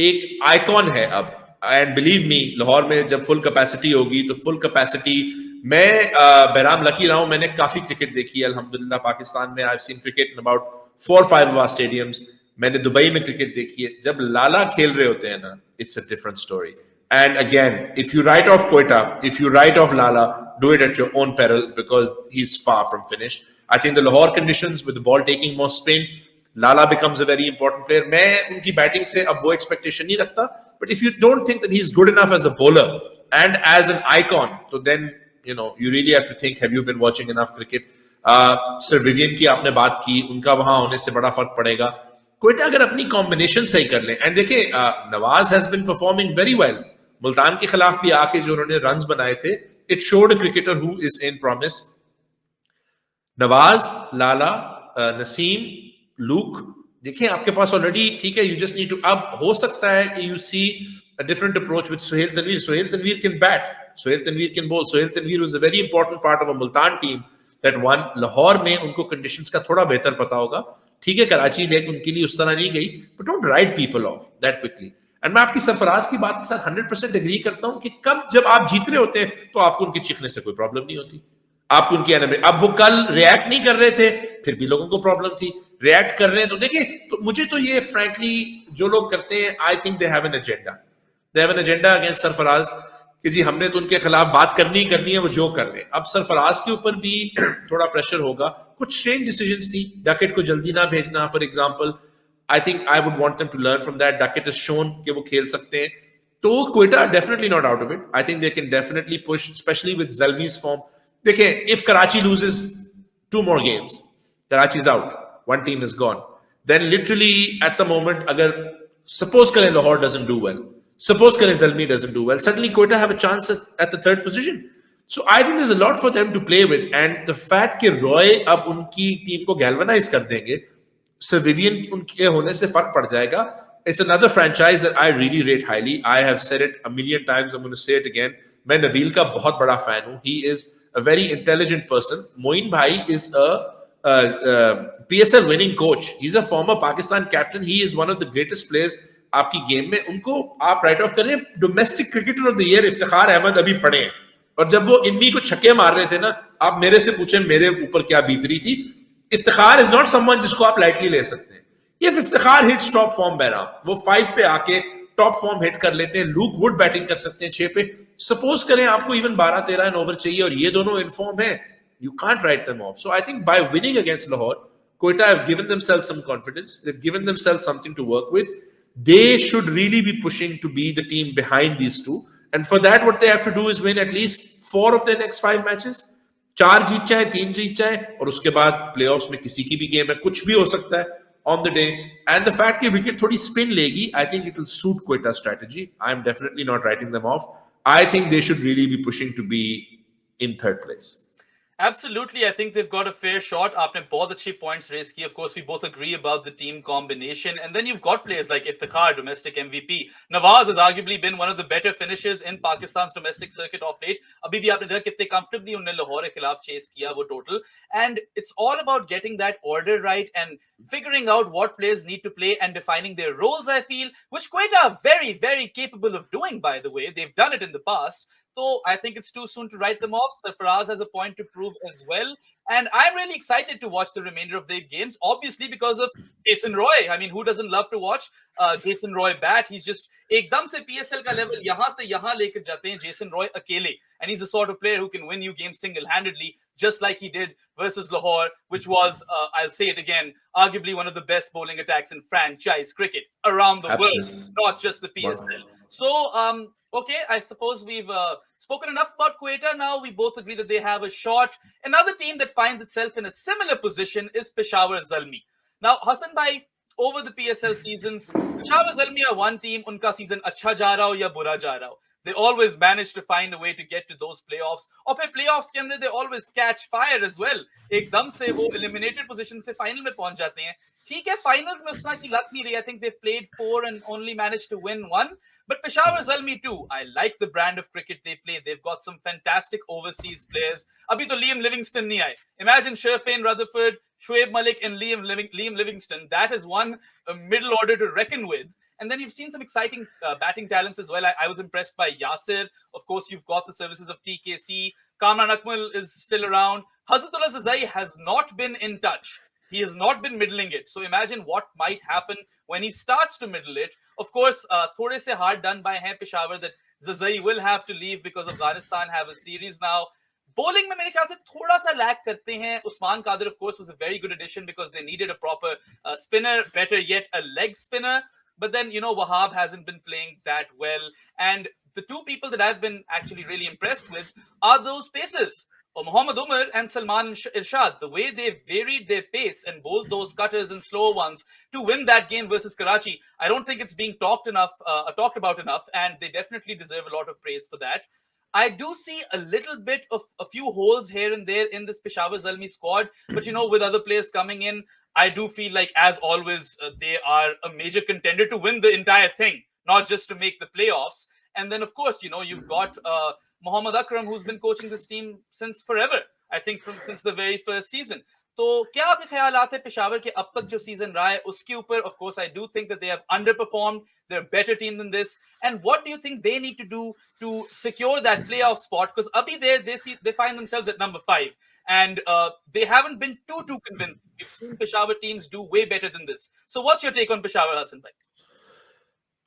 एक icon है अब. एंड बिलीव मी, लाहौर में जब फुल कैपेसिटी होगी तो फुल कैपेसिटी, मैं बहराम लकी रहा हूं, मैंने काफी क्रिकेट देखी है अल्हम्दुलिल्लाह पाकिस्तान में. I have seen cricket in about 4-5 of our stadiums. मैंने दुबई में क्रिकेट देखी है. जब लाला खेल रहे होते हैं ना, it's a different story. And again, if you write off Quetta, if you write off Lala, do it at your own peril because he's far from finished. I think the Lahore conditions with the ball taking more spin, Lala becomes a very important player. मैं उनकी batting से अब वो expectation नहीं रखता. But if you don't think that he's good enough as a bowler and as an icon, so then you really have to think: have you been watching enough cricket? Sir Vivian की आपने बात की, उनका वहां होने से बड़ा फर्क पड़ेगा. क्वेटा अगर अपनी कॉम्बिनेशन सही कर लें, एंड देखिए Nawaz has been performing very well. Multan के खिलाफ भी आके जो उन्होंने रन्स बनाए थे, it showed a cricketer who is in promise. Nawaz, Lala, Naseem, look, देखिए आपके पास ऑलरेडी ठीक है. यू जस्ट नीड टू, अब हो सकता है कि you see a different approach with Sohail Tanveer. Sohail Tanveer can bat. Sohail Tanveer can bowl. Sohail Tanveer was a very important part of a Multan team that won. Lahore में उनको conditions का थोड़ा बेहतर पता होगा. ठीक है, Karachi lake उनके लिए उस तरह नहीं गई. But don't write people off that quickly. And मैं आपकी सरफराज की बात के साथ 100% एग्री करता हूं कि कब जब आप जीत रहे होते हैं तो आपको उनके चीखने से कोई प्रॉब्लम नहीं होती. आपको उनकी एनर्जी, अब वो कल रिएक्ट नहीं कर रहे थे, फिर भी लोगों को प्रॉब्लम थी. रिएक्ट कर रहे हैं तो देखिए, तो मुझे तो ये फ्रैंकली जो लोग करते हैं, आई think they have an agenda. They have an agenda against Sarfaraz कि जी हमने तो उनके खिलाफ बात करनी है, वो जो कर रहे हैं. अब सरफराज के ऊपर भी थोड़ा प्रेशर होगा. कुछ स्ट्रेंज डिसीजंस थी, डकेट को जल्दी ना भेजना for example. I think I would want them to learn from that. Duckett is shown कि वो खेल सकते हैं. तो Quetta definitely not out of it. I think they can definitely push, specially with Zalmi's form. देखिए, if Karachi loses 2 more games, Karachi is out, one team is gone, then literally at the moment, अगर suppose करें Lahore doesn't do well, suppose Karan Zalmi doesn't do well, suddenly Quetta have a chance at the 3rd position. So I think there's a lot for them to play with, and the fact कि Roy अब उनकी team को galvanize कर देंगे, Sir Vivian उनके होने से फर्क पड़ जाएगा. It's another franchise that I really rate highly. I have said it a million times. I'm going to say it again. मैं नबील का बहुत बड़ा fan हूँ. He is a very intelligent person. Moin bhai is a PSL winning coach. He's a former Pakistan captain. He is one of the greatest players आपकी game में. उनको आप write off करें. Domestic cricketer of the year Iftikhar Ahmed अभी पढ़े हैं, और जब वो इन्हीं को छक्के मार रहे थे ना, आप मेरे से पूछें मेरे ऊपर क्या बीत रही थी. इफ्तिखार इज नॉट समवन जिसको आप लाइटली ले सकते हैं. ये Iftikhar hits top form Bairam, वो 5 पे आके टॉप फॉर्म हिट कर लेते हैं. लूक वुड बैटिंग कर सकते हैं 6 पे. सपोज करें आपको इवन 12-13 रन ओवर चाहिए और ये दोनों इनफॉर्म है, you can't right them of. So I think by winning against Lahore, Quetta have given themselves some confidence. They've given themselves something to work with. They should really be pushing to be the team behind these two. And for that, what they have to do is win at least 4 of their next 5 matches. 4 जीत जाए, 3 जीत जाए, और उसके बाद playoffs में किसी की भी game है, कुछ भी हो सकता है on the day. And the fact कि wicket थोड़ी spin लेगी, I think it will suit Quetta's strategy. I'm definitely not writing them off. I think they should really be pushing to be in 3rd place. Absolutely, I think they've got a fair shot. आपने बहुत अच्छी points raise की. Of course, we both agree about the team combination. And then you've got players like Iftikhar, domestic MVP. Nawaz has arguably been one of the better finishers in Pakistan's domestic circuit of late. अभी भी आपने देखा कितने comfortably उन्होंने लाहौर के खिलाफ chase किया वो total. And it's all about getting that order right and figuring out what players need to play and defining their roles, I feel, which Quetta are very, very capable of doing, by the way. They've done it in the past. So I think it's too soon to write them off. Sarfaraz has a point to prove as well. And I'm really excited to watch the remainder of their games, obviously because of Jason Roy. I mean, who doesn't love to watch Jason Roy bat? He's just ekdam se PSL ka level yahan se yahan lekar jate hain Jason Roy akele. And he's the sort of player who can win you games single-handedly, just like he did versus Lahore, which was, I'll say it again, arguably one of the best bowling attacks in franchise cricket around the world, not just the PSL. So, okay, I suppose we've spoken enough about Quetta. Now we both agree that they have a shot. Another team that finds itself in a similar position is Peshawar Zalmi. Now, Hassan bhai, over the PSL seasons, Peshawar Zalmi are one team. Unka season अच्छा जा रहा हो या बुरा जा रहा हो, they always manage to find a way to get to those playoffs. और फिर playoffs के अंदर they always catch fire as well. एकदम से वो eliminated position से final में पहुंच जाते हैं. ठीक है, finals में उतना की लक नहीं रही. I think they've played 4 and only managed to win 1. But Peshawar Zalmi too, I like the brand of cricket they play. They've got some fantastic overseas players. अभी तो Liam Livingston नहीं आए. Imagine Sherfane Rutherford, Shoaib Malik and Liam Livingston. That is one middle order to reckon with. And then you've seen some exciting batting talents as well. I was impressed by Yasir. Of course, you've got the services of TKC. Kamran Akmal is still around. Hazratullah Zazai has not been in touch. He has not been middling it. So imagine what might happen when he starts to middle it. Of course, थोड़े से hard done by हैं Peshawar that Zazai will have to leave because Afghanistan have a series now. Bowling में मेरे ख्याल से थोड़ा सा lack करते हैं. Usman Qadir, of course, was a very good addition because they needed a proper spinner, better yet, a leg spinner. But then, Wahab hasn't been playing that well. And the two people that I've been actually really impressed with are those pacers. Muhammad Umar and Salman Irshad, the way they varied their pace and bowled those cutters and slower ones to win that game versus Karachi, I don't think it's being talked about enough, and they definitely deserve a lot of praise for that. I do see a little bit of a few holes here and there in this Peshawar Zalmi squad, but with other players coming in, I do feel like, as always, they are a major contender to win the entire thing, not just to make the playoffs. And then, of course, you've got Mohammad Akram, who's been coaching this team since forever. I think since the very first season. तो क्या आपके ख्यालात है पेशावर के अब तक जो season रहा है उसके ऊपर? Of course, I do think that they have underperformed. They're a better team than this. And what do you think they need to do to secure that playoff spot? Because abhi they find themselves at number 5, and they haven't been too convincing. We've seen Peshawar teams do way better than this. So, what's your take on Peshawar, Hassan bhai?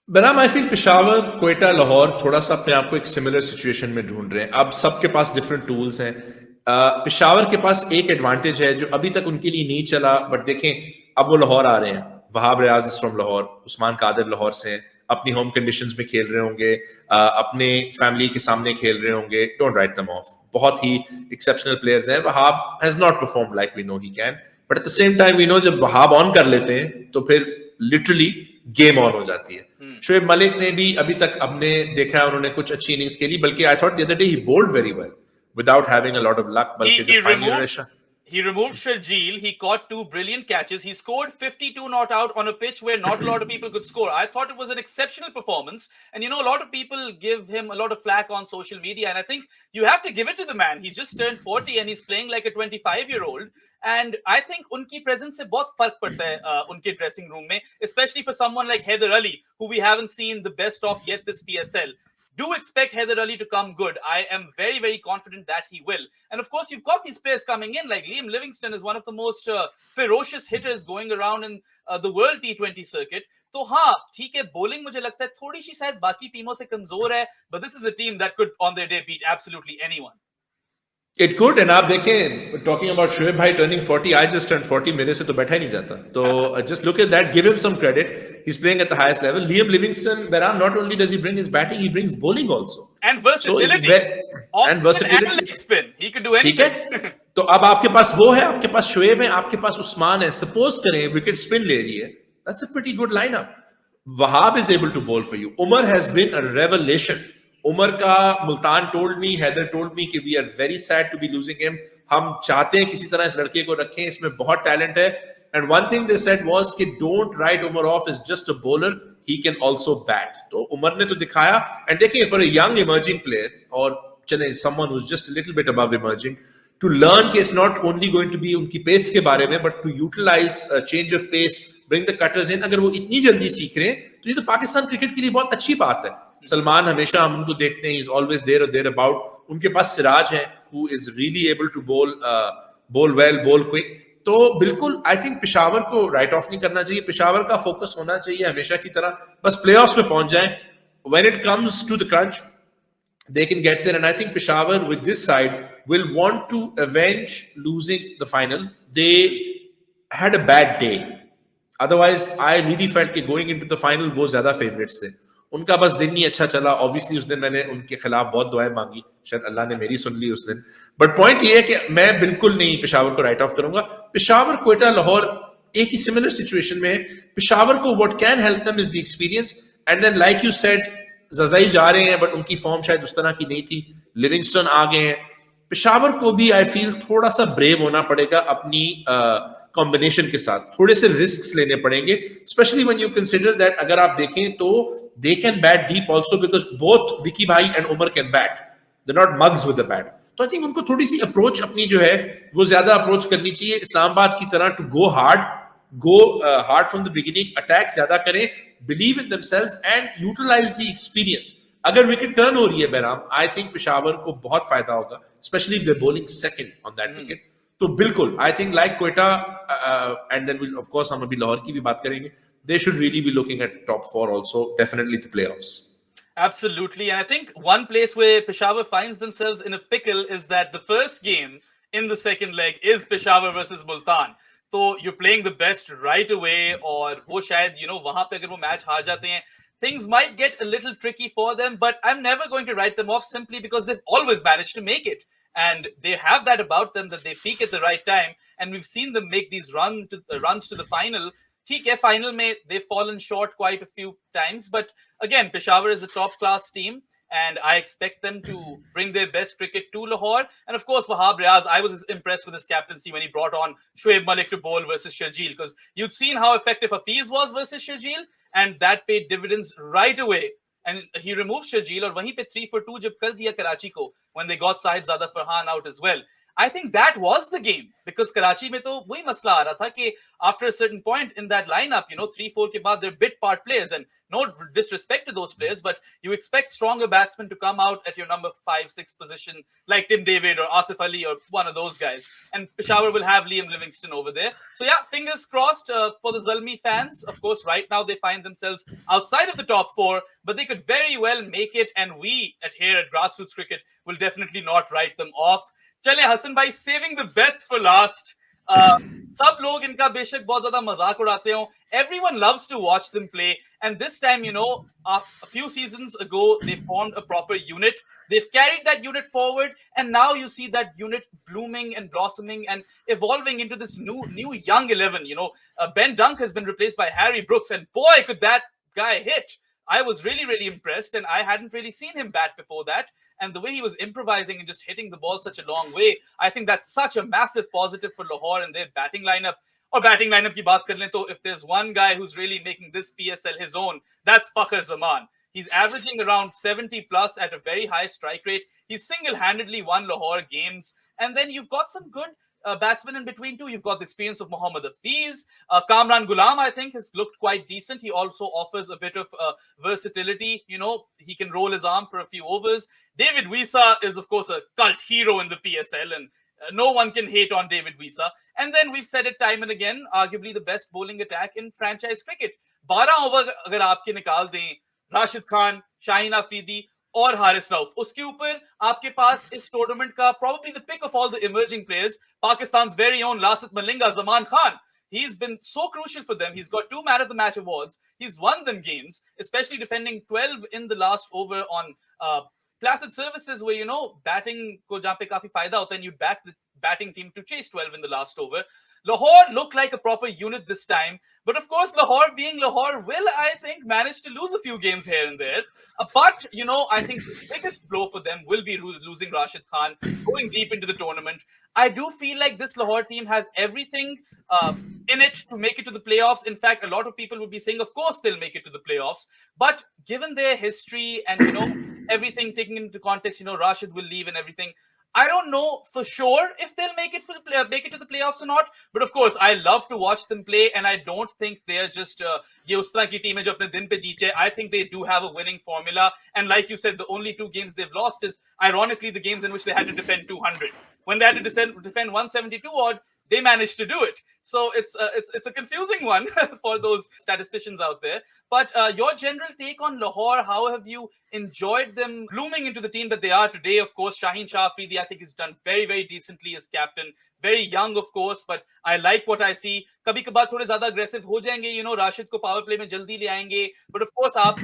बनाम I feel Peshawar, Quetta, Lahore थोड़ा सा अपने आप को एक similar situation में ढूंढ रहे हैं. अब सबके पास डिफरेंट टूल्स हैं. पेशावर के पास एक एडवांटेज है जो अभी तक उनके लिए नहीं चला, बट देखें अब वो लाहौर आ रहे हैं. वहाब रियाज इज फ्रॉम लाहौर, उस्मान कादिर लाहौर से हैं, अपनी होम कंडीशंस में खेल रहे होंगे, अपने फैमिली के सामने खेल रहे होंगे. Don't write them off. बहुत ही एक्सेप्शनल प्लेयर्स हैं. Wahab has not performed like we know he can, but at the same time we know जब वहाब ऑन कर लेते हैं तो फिर लिटरली गेम ऑन हो जाती है. शोएब मलिक ने भी अभी तक हमने देखा है उन्होंने कुछ अच्छी इनिंग्स खेली, बल्कि I thought the other day he bowled very well without having a lot of luck. He removed Sharjeel. He caught 2 brilliant catches. He scored 52 not out on a pitch where not a lot of people could score. I thought it was an exceptional performance. And a lot of people give him a lot of flack on social media. And I think you have to give it to the man. He's just turned 40 and he's playing like a 25-year-old. And I think unki presence se bahut fark padta hai unke dressing room mein, especially for someone like Haider Ali, who we haven't seen the best of yet this PSL. Do expect Haider Ali to come good. I am very, very confident that he will. And of course, you've got these players coming in, like Liam Livingston is one of the most ferocious hitters going around in the world T20 circuit. तो हाँ, ठीक है, bowling मुझे लगता है थोड़ी सी शायद बाकी टीमों से कमजोर है, but this is a team that could on their day beat absolutely anyone. It could, and आप देखें, talking about Shoaib bhai turning 40, I just turned 40, मेरे से तो बैठा ही नहीं जाता. तो just look at that, give him some credit. He's playing at the highest level. Liam Livingston, not only does he bring his batting, he brings bowling also. And versatility. And versatility. And leg spin. He could do anything. ठीक है? तो अब आपके पास वो है, आपके पास शोएब है, आपके पास उस्मान है. Suppose करें विकेट स्पिन ले रही है. That's a pretty good lineup. Wahab is able to bowl for you. Umar has been a revelation. Umar का Multan told me, Haider told me कि we are very sad to be losing him. हम चाहते हैं किसी तरह इस लड़के को रखें, इसमें बहुत टैलेंट है. And one thing they said was कि don't write Umar off as just a bowler, he can also bat. तो उमर ने तो दिखाया. And देखिए, for a young emerging player और चले someone who's just a little bit above emerging, to learn कि it's not only going to be उनकी pace के बारे में, but to utilize a change of pace, bring the cutters in. अगर वो इतनी जल्दी सीख रहे हैं तो ये तो पाकिस्तान क्रिकेट के लिए बहुत अच्छी बात है. सलमान हमेशा हम उनको देखते हैं, he's always there or thereabout. उनके पास सिराज है who is really able to bowl well, bowl quick. तो बिल्कुल आई थिंक पेशावर को राइट ऑफ नहीं करना चाहिए. पेशावर का फोकस होना चाहिए हमेशा की तरह, बस प्लेऑफ्स में पहुंच जाएं. When it comes to the crunch, they can get there, and I think Peshawar with this side will want to avenge losing the final. They had a bad day. Otherwise, I really felt कि going into the final वो ज्यादा favorites थे. उनका बस दिन नहीं अच्छा चला. ऑब्वियसली उस दिन मैंने उनके खिलाफ बहुत दुआएं मांगी, शायद अल्लाह ने मेरी सुन ली उस दिन. बट पॉइंट ये है कि मैं बिल्कुल नहीं पेशावर को राइट ऑफ करूंगा. पेशावर, क्वेटा, लाहौर एक ही सिमिलर सिचुएशन में है. पेशावर को what can help them is the experience. And then like you said, Zazai जा रहे हैं बट उनकी फॉर्म शायद उस तरह की नहीं थी. लिविंगस्टन आ गए हैं. पेशावर को भी आई फील थोड़ा सा ब्रेव होना पड़ेगा अपनी कॉम्बिनेशन के साथ. थोड़े से रिस्क लेने पड़ेंगे, specially when you consider that अगर आप देखें तो they can bat deep also, because both Vicky भाई and Umar can bat. They not mugs with the bat. तो आई थिंक उनको थोड़ी सी अप्रोच अपनी जो है वो ज्यादा अप्रोच करनी चाहिए इस्लामाबाद की तरह, to go hard from the beginning, attack ज्यादा करें, believe in themselves and utilise the experience. अगर विकेट टर्न हो रही है बहराम, आई थिंक पेशावर को बहुत फायदा होगा, specially if they bowling second on that wicket. तो बिल्कुल I think like Quetta and then will of course हम अभी लाहौर की भी बात करेंगे. They should really be looking at top 4 also, definitely the playoffs. Absolutely. And I think one place where Peshawar finds themselves in a pickle is that the first game in the second leg is Peshawar versus Multan. So you're playing the best right away, or वो शायद, वहां पे अगर वो match हार जाते हैं, things might get a little tricky for them, but I'm never going to write them off simply because they've always managed to make it. And they have that about them that they peak at the right time. And we've seen them make these runs to the final. ठीक है, final में they've fallen short quite a few times, but again, Peshawar is a top class team, and I expect them to bring their best cricket to Lahore. And of course, Wahab Riaz, I was impressed with his captaincy when he brought on Shoaib Malik to bowl versus Sharjeel, because you'd seen how effective Hafiz was versus Sharjeel, and that paid dividends right away. And he removed Sharjeel, और वहीं पे 3 for 2 जब कर दिया कराची को, when they got Sahibzada Farhan out as well. I think that was the game, because Karachi में तो वही मसला आ रहा था कि after a certain point in that lineup, 3-4 के बाद they're bit part players, and no disrespect to those players, but you expect stronger batsmen to come out at your number 5-6 position, like Tim David or Asif Ali or one of those guys. And Peshawar will have Liam Livingston over there. So yeah, fingers crossed for the Zalmi fans. Of course, right now they find themselves outside of the top 4, but they could very well make it, and we here at Grassroots Cricket will definitely not write them off. चले हसन भाई, saving the best for last. सब लोग इनका बेशक बहुत ज्यादा मजाक उड़ाते हो. Everyone loves to watch them play, and this time, a few seasons ago they formed a proper unit. They've carried that unit forward, and now you see that unit blooming and blossoming and evolving into this new young 11. Ben Dunk has been replaced by Harry Brooks, and boy, could that guy hit. I was really, really impressed, and I hadn't really seen him bat before that. And the way he was improvising and just hitting the ball such a long way, I think that's such a massive positive for Lahore and their batting lineup. Or batting lineup ki baat kar lein, to if there's one guy who's really making this PSL his own, that's Fakhar Zaman. He's averaging around 70 plus at a very high strike rate. He's single-handedly won Lahore games. And then you've got some good batsmen in between too. You've got the experience of Mohammad Hafiz. Kamran Ghulam, I think, has looked quite decent. He also offers a bit of versatility. He can roll his arm for a few overs. David Wisa is, of course, a cult hero in the PSL, and no one can hate on David Wisa. And then we've said it time and again, arguably the best bowling attack in franchise cricket. 12 over अगर आपके निकाल दें, राशिद खान, शाहीन आफरीदी और हारिस रऊफ, उसके ऊपर आपके पास इस tournament का probably the pick of all the emerging players, Pakistan's very own Lasith Malinga, Zaman Khan. He's been so crucial for them. He's got 2 Man of the Match awards. He's won them games, especially defending 12 in the last over on placid surfaces where, batting ko jahan pe kafi fayda hota, and you back the batting team to chase 12 in the last over. Lahore looked like a proper unit this time. But of course, Lahore being Lahore will, I think, manage to lose a few games here and there. But, I think the biggest blow for them will be losing Rashid Khan, going deep into the tournament. I do feel like this Lahore team has everything in it to make it to the playoffs. In fact, a lot of people would be saying, of course, they'll make it to the playoffs. But given their history and, everything taken into context, Rashid will leave and everything, I don't know for sure if they'll make it to the playoffs or not. But of course, I love to watch them play, and I don't think they're just ये उस तरह की team है जो अपने दिन पे जीते. I think they do have a winning formula. And like you said, the only 2 games they've lost is ironically the games in which they had to defend 200. When they had to defend 172 odd, they managed to do it. So it's a confusing one for those statisticians out there. But your general take on Lahore, how have you enjoyed them blooming into the team that they are today? Of course, Shaheen Shah Afridi, I think, has done very, very decently as captain. Very young, of course, but I like what I see. कभी कभार थोड़े ज़्यादा aggressive हो जाएंगे, राशिद को power play में जल्दी ले आएंगे. But of course, आप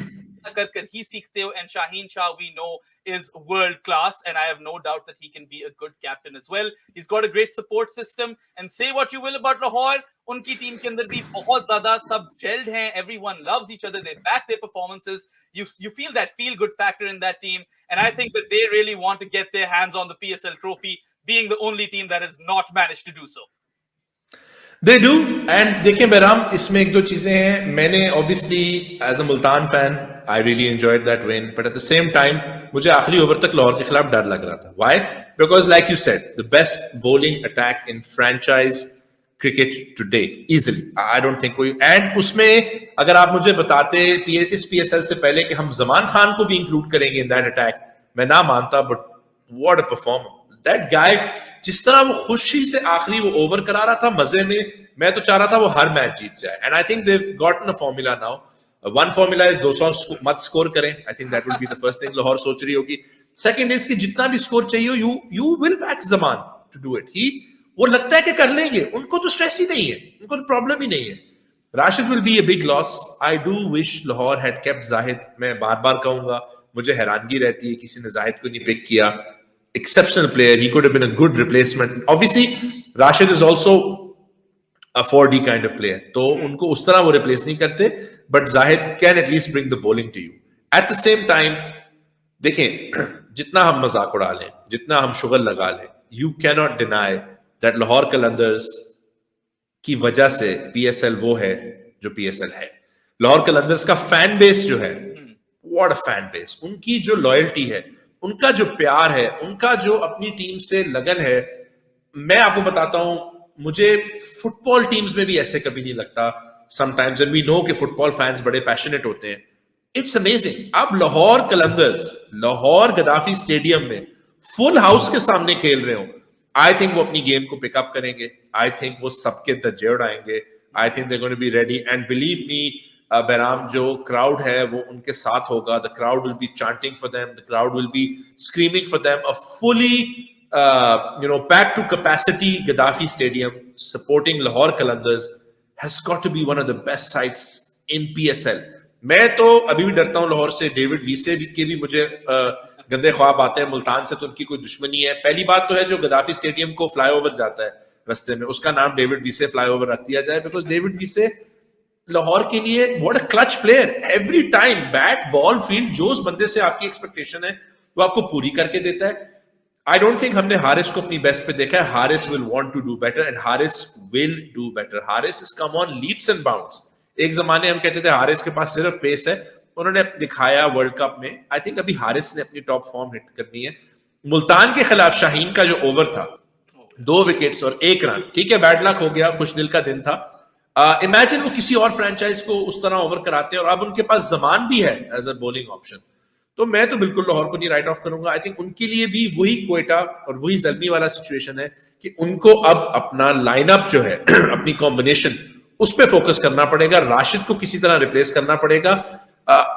कर ही सीखते हो, and Shaheen Shah, we know, is world class, and I have no doubt that he can be a good captain as well. He's got a great support system, and say what you will about Lahore, उनकी team के अंदर भी बहुत ज़्यादा सब gelled हैं. Everyone loves each other. They back their performances. You feel that feel good factor in that team, and I think that they really want to get their hands on the PSL trophy, being the only team that has not managed to do so. They do, and देखें बहराम, इसमें 1-2 चीजें हैं. मैंने obviously as a Multan fan, I really enjoyed that win, but at the same time मुझे आखिरी over तक लाहौर के खिलाफ डर लग रहा था. Why? Because like you said, the best bowling attack in franchise cricket today, easily. I don't think कोई, and उसमें अगर आप मुझे बताते इस PSL से पहले कि हम जमान खान को भी इंक्लूड करेंगे in that attack, मैं ना मानता. But what a performer. That guy, जिस तरह वो खुशी से आखिरी वो ओवर करा रहा था मजे में, मैं तो चाह रहा था वो हर मैच जीत जाए. And I think they've gotten a formula now. One formula is 200 मत स्कोर करें. I think that would be the first thing Lahore सोच रही होगी. सेकंड इज कि जितना भी स्कोर चाहिए you will back Zaman to do it. वो लगता है कि कर लेंगे, उनको तो स्ट्रेस ही नहीं है, उनको तो प्रॉब्लम ही नहीं है. Rashid will be a big loss. I do wish Lahore had kept Zahid. मैं बार बार कहूंगा, मुझे हैरानगी रहती है किसी ने जाहिद को नहीं पिक किया. Exceptional player, he could have been a good replacement. Obviously, Rashid is also a 4D kind of player. तो उनको उस तरह वो replace नहीं करते, but Zahid can at least bring the bowling to you. At the same time, देखें, जितना हम मजाक उड़ा लें, जितना हम शुगर लगा लें, you cannot deny that Lahore Qalandars की वजह से PSL वो है जो PSL है. लाहौर कलंदर्स का फैन बेस जो है, what a fan base. उनकी जो लॉयल्टी है, उनका जो प्यार है, उनका जो अपनी टीम से लगन है, मैं आपको बताता हूं, मुझे फुटबॉल टीम्स में भी ऐसे कभी नहीं लगता. समटाइम्स एंड वी नो कि फुटबॉल फैंस बड़े पैशनेट होते हैं. It's amazing. आप लाहौर कलंदर्स लाहौर गद्दाफी स्टेडियम में फुल हाउस के सामने खेल रहे हो. आई थिंक वो अपनी गेम को पिकअप करेंगे. आई थिंक वो सबके दर्जे उड़ाएंगे. I think they going to be ready and believe me, Behram, जो crowd है वो उनके साथ होगा. The crowd will be chanting for them. The crowd will be screaming for them. A fully, packed to capacity Gaddafi Stadium supporting Lahore Qalandars has got to be one of the best sights in PSL. मैं तो अभी भी डरता हूँ लाहौर से. David वीसे के भी मुझे गंदे ख्वाब आते हैं. मुल्तान से तो उनकी कोई दुश्मनी है. पहली बात तो है जो गद्दाफी स्टेडियम को फ्लाईओवर जाता है रास्ते में, उसका नाम डेविड वीसे फ्लाईओवर रख दिया जाए. बिकॉज डेविड वीसे लाहौर के लिए what a clutch player. Every time bat ball field, जो उस बंदे से आपकी एक्सपेक्टेशन है वो आपको पूरी करके देता है. आई डोंट थिंक हमने हारिस को अपनी बेस्ट पे देखा है. Haris will want to do better and Haris will do better. Haris is come on leaps and bounds. एक जमाने हम कहते थे हारिस के पास सिर्फ पेस है, उन्होंने दिखाया वर्ल्ड कप में. आई थिंक अभी हारिस ने अपनी टॉप फॉर्म हिट करनी है. मुल्तान के खिलाफ शाहीन का जो ओवर था, 2 विकेट्स और 1 रन, ठीक है, बैड लक हो गया, खुश दिल का दिन था. इमेजिन वो किसी और फ्रेंचाइज को उस तरह ओवर कराते हैं और अब उनके पास जमान भी है एज अ बॉलिंग ऑप्शन. तो मैं तो बिल्कुल लाहौर को नहीं राइट ऑफ करूंगा. आई थिंक उनके लिए भी वही क्वेटा और वही जल्मी वाला सिचुएशन है कि उनको अब अपना लाइनअप जो है अपनी कॉम्बिनेशन उस पर फोकस करना पड़ेगा. राशिद को किसी तरह रिप्लेस करना पड़ेगा.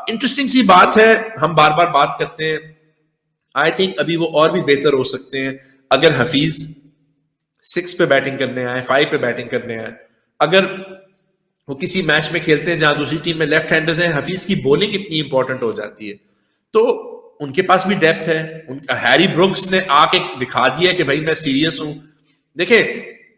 इंटरेस्टिंग सी बात है, हम बार बार बात करते हैं. आई थिंक अभी वो और भी बेहतर हो सकते हैं अगर हफीज 6 पे बैटिंग करने आए, 5 पे बैटिंग करने आए. अगर वो किसी मैच में खेलते हैं जहां दूसरी टीम में लेफ्ट हैंडर्स हैं, हफीज की बॉलिंग इतनी इंपॉर्टेंट हो जाती है. तो उनके पास भी डेप्थ है. हैरी ब्रुक्स ने आके दिखा दिया कि भाई मैं सीरियस हूं. देखिए,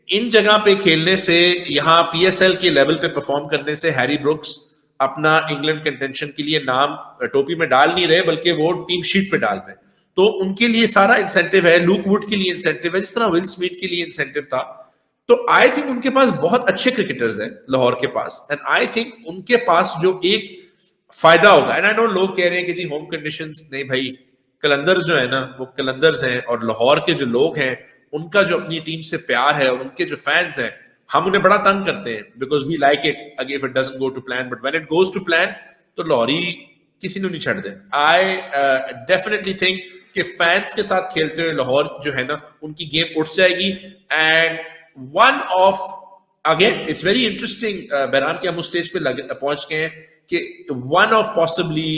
इन जगह पे खेलने से, यहां PSL के लेवल पे परफॉर्म करने से हैरी ब्रुक्स अपना इंग्लैंड कंटेंशन के लिए नाम टोपी में डाल नहीं रहे, बल्कि वो टीम शीट पे डाल रहे. तो उनके लिए सारा इंसेंटिव है. लूक वुड के लिए इंसेंटिव है, जिस तरह विल स्मिथ के लिए इंसेंटिव था. तो आई थिंक उनके पास बहुत अच्छे क्रिकेटर्स हैं लाहौर के पास. एंड आई थिंक उनके पास जो एक फायदा होगा, एंड आई नो लोग कह रहे हैं कि जी होम कंडीशंस, नहीं भाई, कलंदर्स जो है ना वो कलंदर्स हैं. और लाहौर के जो लोग हैं उनका जो अपनी टीम से प्यार है और उनके जो फैंस हैं, हम उन्हें बड़ा तंग करते हैं बिकॉज वी लाइक इट अगर if it doesn't go to plan. But when it goes to plan तो लाहौरी किसी ने नहीं छड़ दे. आई डेफिनेटली थिंक कि फैंस के साथ खेलते हुए लाहौर जो है ना उनकी गेम उठ जाएगी. And one of, again it's very interesting, Bahram के हम उस स्टेज पे पहुंच गए हैं कि one of possibly,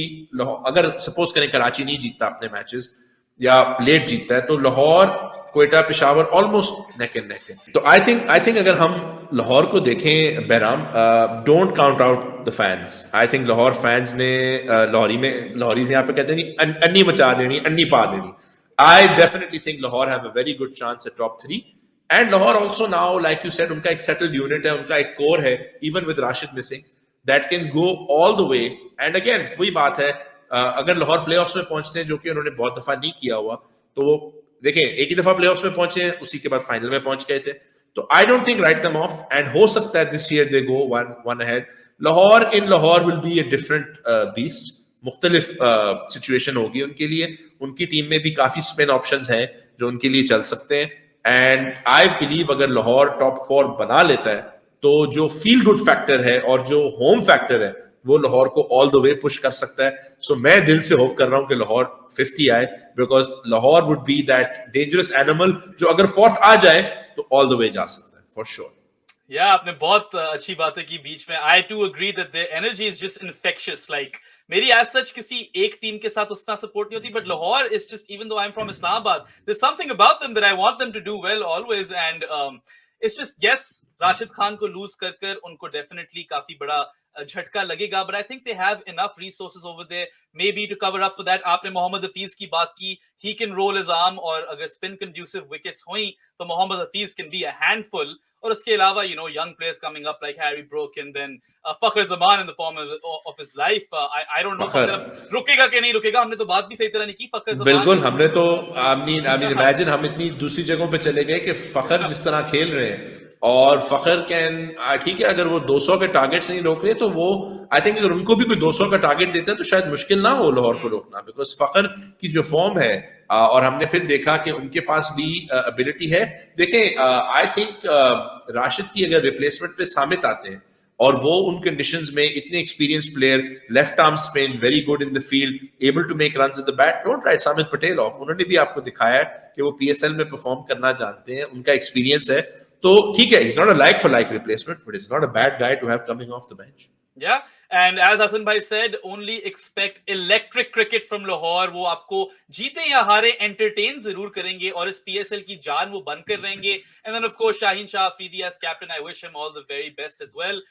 अगर सपोज करें कराची नहीं जीतता अपने मैचेस या लेट जीतता है, तो Lahore, Quetta, Peshawar almost neck and neck है. तो आई थिंक अगर हम लाहौर को देखें Bahram, don't count out the fans. I think Lahore fans ने लाहौरी से यहाँ पे कहते हैं अन्नी मचा देनी, अन्नी पा देनी. आई definitely think Lahore have a very good chance at top 3. And Lahore also now, like you said, उनका एक settled unit है, उनका एक core है, even with Rashid missing, that can go all the way. And again, वही बात है, अगर लाहौर playoffs में पहुंचते हैं, जो कि उन्होंने बहुत दफा नहीं किया हुआ, तो वो देखें एक ही दफा playoffs में पहुंचे हैं, उसी के बाद फाइनल में पहुंच गए थे. तो I don't think write them off. And हो सकता है this year they go one ahead. Lahore will be a different beast. मुख्तलिफ सिचुएशन होगी उनके लिए. उनकी टीम में भी काफी स्पिन ऑप्शंस हैं जो उनके लिए चल सकते हैं. एंड आई बिलीव अगर लाहौर टॉप 4 बना लेता है तो जो फील गुड फैक्टर है और जो होम फैक्टर है वो लाहौर को ऑल द वे पुश कर सकता है. सो मैं दिल से होप कर रहा हूं कि लाहौर 50 आए, because Lahore would be that dangerous animal जो अगर 4th आ जाए तो ऑल द वे जा सकता है फॉर श्योर. या आपने बहुत अच्छी बातें की बीच में. I too agree that their energy is just infectious. Like मेरी एज सच किसी एक टीम के साथ उतना सपोर्ट नहीं होती, but Lahore is just, even though I am from Islamabad, there something about them that I want them to do well always. And it's just, yes, Rashid Khan को lose कर कर उनको डेफिनेटली काफी बड़ा झटका लगेगा, but I think they have enough resources over there maybe to cover up for that. आपने मोहम्मद हफीज की बात की, he can roll his arm, और अगर स्पिन कंड्यूसिव विकेट्स हुई तो Mohammad Hafeez can be a handful. और उसके अलावा young players coming up like Harry Brook, and then Fakhr Zaman in the form of his life. I don't know Fakhar, Fakhr अब रुकेगा कि नहीं रुकेगा. हमने तो बात भी सही तरह नहीं की. Fakhr Zaman बिल्कुल. is हमने तो आई मीन इमेजिन हम इतनी दूसरी जगहों पे चले गए कि फखर जिस तरह खेल रहे हैं, और फखर कैन, ठीक है, अगर वो 200 के टारगेट्स नहीं रोक रहे तो वो, आई थिंक अगर उनको भी कोई 200 का टारगेट देता है तो शायद मुश्किल ना हो लाहौर को रोकना, बिकॉज फखर की जो फॉर्म है, और हमने फिर देखा कि उनके पास भी एबिलिटी है. देखें, आई थिंक राशिद की अगर रिप्लेसमेंट पे सामित आते हैं और वो उन कंडीशंस में इतने experience player, left arm spin, very good in the field, able to make runs at the bat, don't write Samit Patel off. उन्होंने भी आपको दिखाया है कि वो पीएसएल में परफॉर्म करना जानते हैं, उनका एक्सपीरियंस है. तो ठीक है, is not a like for like replacement, but is not a bad guy to have coming off the bench. Yeah, and as Hassan Bhai said, only expect electric cricket from Lahore. वो आपको जीते या हारे entertain जरूर करेंगे, और इस PSL की जान वो बन कर रहेंगे. And then of course Shaheen Shah Afridi as captain, I wish him all the very best as well.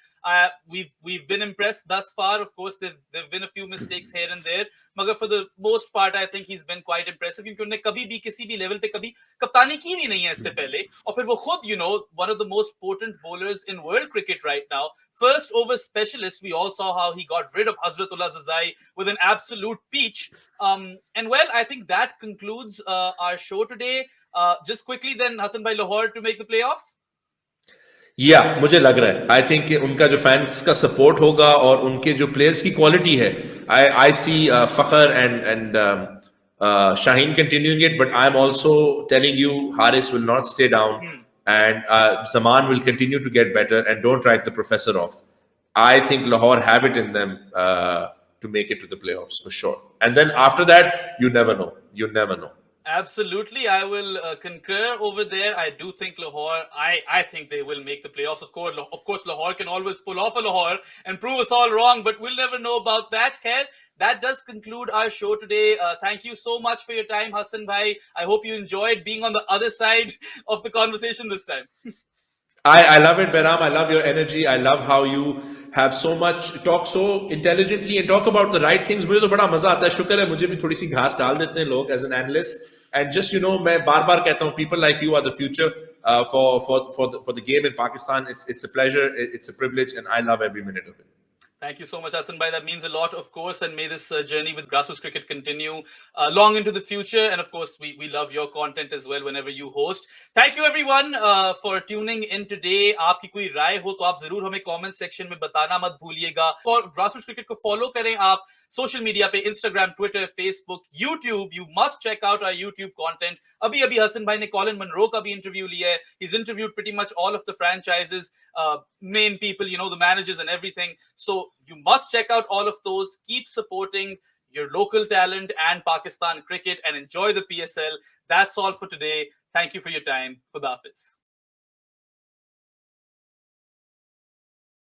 We've been impressed thus far. Of course, there've been a few mistakes here and there, मगर for the most part I think he's been quite impressive, क्योंकि उन्होंने कभी भी किसी भी level पे कभी कप्तानी की भी नहीं है इससे पहले. और फिर वो खुद one of the most potent bowlers in world cricket right now, first over specialist. We all saw how he got rid of Hazratullah Zazai with an absolute peach. And well, I think that concludes our show today. Just quickly then, Hassan Bhai, Lahore to make the playoffs? या मुझे लग रहा है, I think उनका जो fans का support होगा और उनके जो प्लेयर्स की क्वालिटी है, आई सी फखर and Shaheen continuing it, but I'm also telling you Haris will not stay down, and Zaman will continue to get better, and don't write the professor off. I think Lahore have it in them to make it to the playoffs for sure. And then after that, you never know. You never know. Absolutely, I will concur over there. I do think Lahore, I think they will make the playoffs. Of course, Lahore can always pull off a Lahore and prove us all wrong, but we'll never know about that. Khair, that does conclude our show today. Thank you so much for your time, Hassan Bhai. I hope you enjoyed being on the other side of the conversation this time. I love it, Behram. I love your energy. I love how you have so much, talk so intelligently and talk about the right things. मुझे तो बड़ा मजा आता है. शुक्र है मुझे भी थोड़ी सी घास डाल देते हैं लोग as an analyst. And just मैं बार बार कहता हूँ, people like you are the future for the game in Pakistan. It's a pleasure, it's a privilege, and I love every minute of it. Thank you so much, Hassan Bhai. That means a lot, of course, and may this journey with grassroots cricket continue long into the future. And of course, we love your content as well whenever you host. Thank you everyone for tuning in today. आपकी कोई राय हो तो आप जरूर हमें comment section में बताना मत भूलिएगा. और grassroots cricket को follow करें आप social media पे, Instagram, Twitter, Facebook, YouTube. You must check out our YouTube content. अभी हसन भाई ने Colin Munro का भी interview लिया है. He's interviewed pretty much all of the franchises, main people, the managers and everything. So you must check out all of those. Keep supporting your local talent and Pakistan cricket and enjoy the PSL. That's all for today. Thank you for your time. Khuda Hafiz.